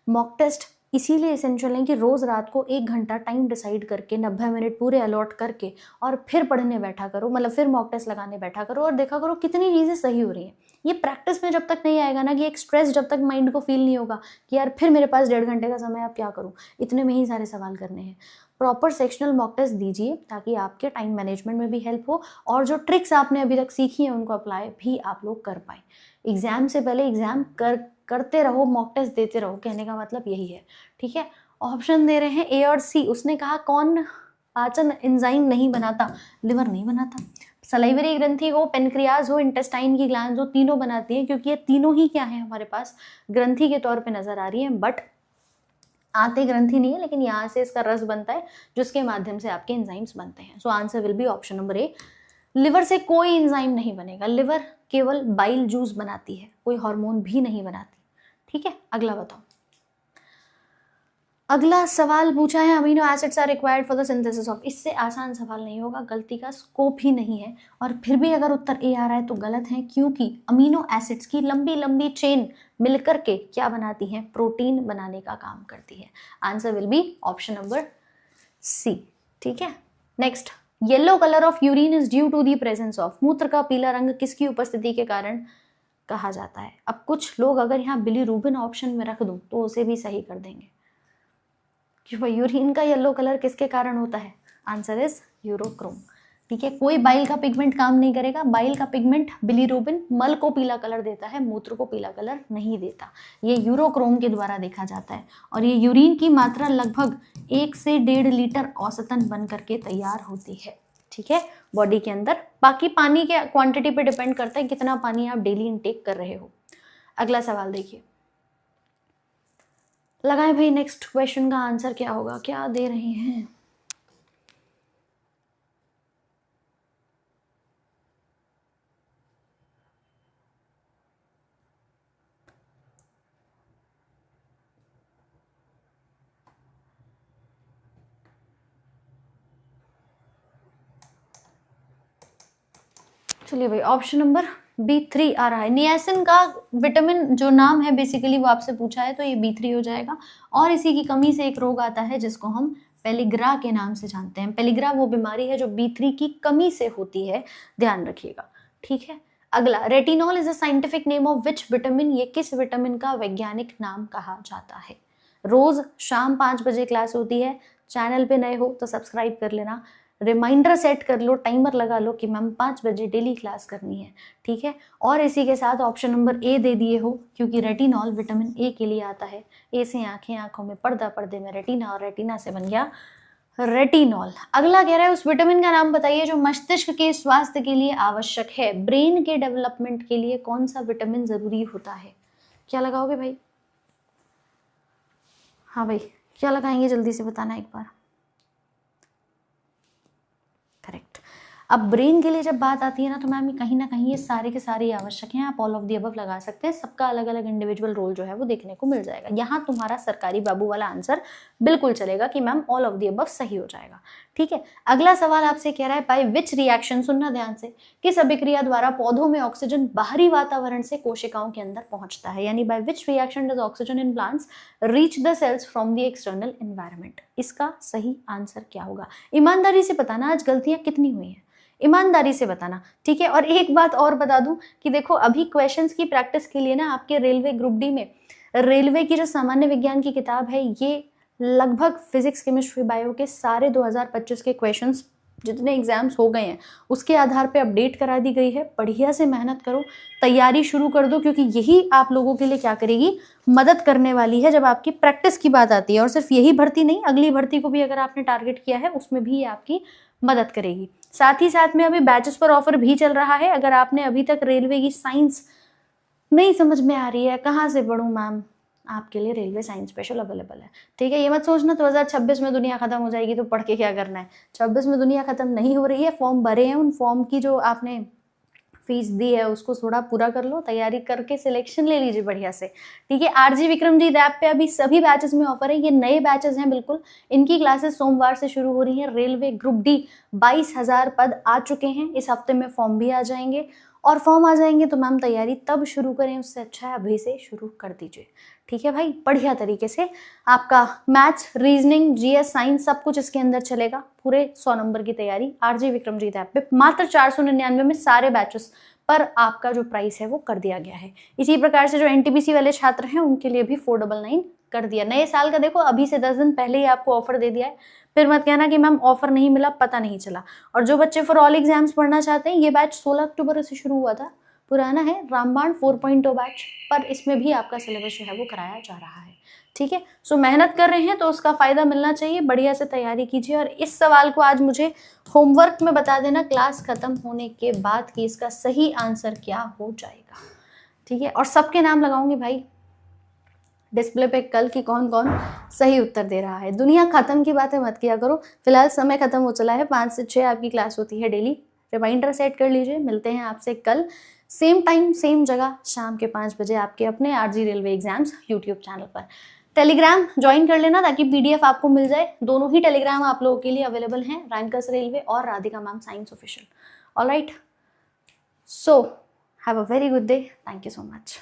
मॉक टेस्ट इसीलिए एसेंशियल है कि रोज रात को 1 घंटा टाइम डिसाइड करके 90 मिनट पूरे अलॉट करके और फिर पढ़ने बैठा करो, मतलब फिर मॉक टेस्ट लगाने बैठा करो और देखा करो कितनी चीज़ें सही हो रही हैं। ये प्रैक्टिस में जब तक नहीं आएगा ना, कि एक स्ट्रेस जब तक माइंड को फील नहीं होगा कि यार फिर मेरे पास 1.5 घंटे का समय, अब क्या करूँ, इतने में ही सारे सवाल करने हैं। प्रॉपर सेक्शनल मॉक टेस्ट दीजिए ताकि आपके टाइम मैनेजमेंट में भी हेल्प हो, और जो ट्रिक्स आपने अभी तक सीखी हैं उनको अप्लाई भी आप लोग कर पाए। एग्जाम से पहले एग्जाम करते रहो, मॉक टेस्ट देते रहो, कहने का मतलब यही है। ठीक है, ऑप्शन दे रहे हैं ए और सी। उसने कहा कौन पाचन एंजाइम नहीं बनाता? लिवर नहीं बनाता। सलाइवरी ग्रंथि हो, पेनक्रियाज हो, इंटेस्टाइन की ग्लैंड हो, तीनों बनाती हैं, क्योंकि ये तीनों ही क्या है हमारे पास ग्रंथि के तौर पे नजर आ रही है, बट आते ग्रंथि नहीं है, लेकिन यहाँ से इसका रस बनता है जिसके माध्यम से आपके एंजाइम्स बनते हैं। So answer will be option number A. Liver से कोई एंजाइम नहीं बनेगा, लिवर केवल बाइल जूस बनाती है, कोई हार्मोन भी नहीं बनाती। ठीक है, अगला बताओ। अगला सवाल पूछा है amino acids are required for the synthesis of. इससे आसान सवाल नहीं होगा, गलती का स्कोप ही नहीं है, और फिर भी अगर उत्तर ए आ रहा है तो गलत है, क्योंकि अमीनो एसिड्स की लंबी लंबी चेन मिलकर के क्या बनाती हैं? प्रोटीन बनाने का काम करती है। Answer will be option number C. ठीक है, next, yellow colour of urine is due to the presence of. मूत्र का पीला रंग किसकी उपस्थिति के कारण कहा जाता है? अब कुछ लोग अगर यहाँ बिलीरुबिन ऑप्शन में रख दूं तो उसे भी सही कर देंगे कि भाई यूरिन का येलो कलर किसके कारण होता है? Answer is urochrome. ठीक है, कोई बाइल का पिगमेंट काम नहीं करेगा। बाइल का पिगमेंट बिलीरुबिन मल को पीला कलर देता है, मूत्र को पीला कलर नहीं देता। ये यूरोक्रोम के द्वारा देखा जाता है और ये यूरिन की मात्रा लगभग 1 से 1.5 लीटर औसतन बन करके तैयार होती है। ठीक है, बॉडी के अंदर। बाकी पानी के क्वांटिटी पे डिपेंड करता है कितना पानी आप डेली इनटेक कर रहे हो। अगला सवाल देखिए, लगाए भाई नेक्स्ट क्वेश्चन का आंसर क्या होगा, क्या दे रहे हैं? चलिए भाई, ऑप्शन नंबर B3 आ रहा है। नियासिन का विटामिन जो नाम है बेसिकली वो आपसे पूछा है तो ये B3 हो जाएगा। और इसी की कमी से एक रोग आता है जिसको हम पेलिग्रा के नाम से जानते हैं। पेलिग्रा वो बीमारी है जो B3 की कमी से होती है, ध्यान रखिएगा। ठीक है, अगला, retinol is a scientific name of which vitamin? ये किस विटामिन का वैज्ञानिक नाम कहा जाता है? रोज शाम 5 बजे क्लास होती है। चैनल पे नए हो तो सब्सक्राइब कर लेना, रिमाइंडर सेट कर लो, टाइमर लगा लो कि मैम 5 बजे डेली क्लास करनी है। ठीक है, और इसी के साथ ऑप्शन नंबर ए दे दिए हो क्योंकि रेटिनॉल विटामिन ए के लिए आता है। ए से आंखें, आंखों में पर्दा, पर्दे में रेटिना और रेटिना से बन गया रेटिनॉल। अगला कह रहा है उस विटामिन का नाम बताइए जो मस्तिष्क के स्वास्थ्य के लिए आवश्यक है। ब्रेन के डेवलपमेंट के लिए कौन सा विटामिन जरूरी होता है? क्या लगाओगे भाई? हाँ भाई, क्या लगाएंगे जल्दी से बताना एक बार। करेक्ट। अब ब्रेन के लिए जब बात आती है ना तो मैम कहीं ना कहीं ये सारे के सारे आवश्यक हैं। आप ऑल ऑफ दी अबव लगा सकते हैं, सबका अलग अलग इंडिविजुअल रोल जो है वो देखने को मिल जाएगा। यहाँ तुम्हारा सरकारी बाबू वाला आंसर बिल्कुल चलेगा कि ma'am all of the above सही हो जाएगा। ठीक है, अगला सवाल आपसे कह रहा है बाय विच रिएक्शन, सुनना ध्यान से, किस अभिक्रिया द्वारा पौधों में ऑक्सीजन बाहरी वातावरण से कोशिकाओं के अंदर पहुंचता है? यानी by which reaction does oxygen in plants reach the cells from the external environment? इसका सही आंसर क्या होगा? ईमानदारी से बताना आज गलतियां कितनी हुई हैं, ईमानदारी से बताना। ठीक है, और एक बात और बता दूं कि देखो अभी क्वेश्चंस की प्रैक्टिस के लिए ना आपके रेलवे ग्रुप डी में रेलवे की जो सामान्य विज्ञान की किताब है ये लगभग फिजिक्स, केमिस्ट्री, बायो के सारे 2025 के क्वेश्चंस जितने एग्जाम्स हो गए हैं उसके आधार पे अपडेट करा दी गई है। बढ़िया से मेहनत करो, तैयारी शुरू कर दो क्योंकि यही आप लोगों के लिए क्या करेगी, मदद करने वाली है जब आपकी प्रैक्टिस की बात आती है। और सिर्फ यही भर्ती नहीं, अगली भर्ती को भी अगर आपने टारगेट किया है उसमें भी ये आपकी मदद करेगी। साथ ही साथ में अभी बैचेस पर ऑफर भी चल रहा है। अगर आपने अभी तक रेलवे की साइंस नहीं समझ में आ रही है, कहाँ से पढ़ूं मैम, आपके लिए रेलवे साइंस स्पेशल अवेलेबल है। ठीक है, ये मत सोचना 2026 में दुनिया खत्म हो जाएगी तो पढ़ के क्या करना है। 26 में दुनिया खत्म नहीं हो रही है, फॉर्म भरे हैं, उन फॉर्म की जो आपने फीस दी है उसको थोड़ा पूरा कर लो, तैयारी करके सिलेक्शन ले लीजिए बढ़िया से। ठीक है, आरजी विक्रमजीत ऐप पे अभी सभी बैचेस में ऑफर है। ये नए बैचेस हैं बिल्कुल, इनकी क्लासेस सोमवार से शुरू हो रही हैं। रेलवे ग्रुप डी 22,000 पद आ चुके हैं, इस हफ्ते में फॉर्म भी आ जाएंगे। और फॉर्म आ जाएंगे तो मैम तैयारी तब शुरू करें, उससे अच्छा है अभी से शुरू कर दीजिए। ठीक है भाई, बढ़िया तरीके से आपका मैथ्स, रीजनिंग, जीएस, साइंस सब कुछ इसके अंदर चलेगा। पूरे 100 नंबर की तैयारी आरजे विक्रमजीत ऐप पे मात्र 499 में सारे बैचेस पर आपका जो प्राइस है वो कर दिया गया है। इसी प्रकार से जो एनटीपीसी वाले छात्र हैं उनके लिए भी 499 कर दिया। नए साल का देखो अभी से 10 दिन पहले ही आपको ऑफर दे दिया है, फिर मत कहना कि मैम ऑफर नहीं मिला, पता नहीं चला। और जो बच्चे फॉर ऑल एग्जाम्स पढ़ना चाहते हैं, ये बैच 16 अक्टूबर से शुरू हुआ था, पुराना है रामबाण 4.0 बैच, पर इसमें भी आपका सिलेबस जो है वो कराया जा रहा है। ठीक है, सो मेहनत कर रहे हैं तो उसका फायदा मिलना चाहिए, बढ़िया से तैयारी कीजिए। और इस सवाल को आज मुझे होमवर्क में बता देना क्लास खत्म होने के बाद कि इसका सही आंसर क्या हो जाएगा। ठीक है, और सबके नाम लगाऊंगी भाई डिस्प्ले पे कल की कौन कौन सही उत्तर दे रहा है। दुनिया खत्म की बातें मत किया करो, फिलहाल समय खत्म हो चला है। 5 से 6 आपकी क्लास होती है डेली, रिमाइंडर सेट कर लीजिए। मिलते हैं आपसे कल सेम टाइम सेम जगह शाम के 5 बजे आपके अपने RG railway exams YouTube channel पर। टेलीग्राम ज्वाइन कर लेना ताकि पीडीएफ आपको मिल जाए। दोनों ही टेलीग्राम आप लोगों के लिए अवेलेबल हैं, रैंकर्स रेलवे और Radhika ma'am science official. Alright, so have a very good day, thank you so much.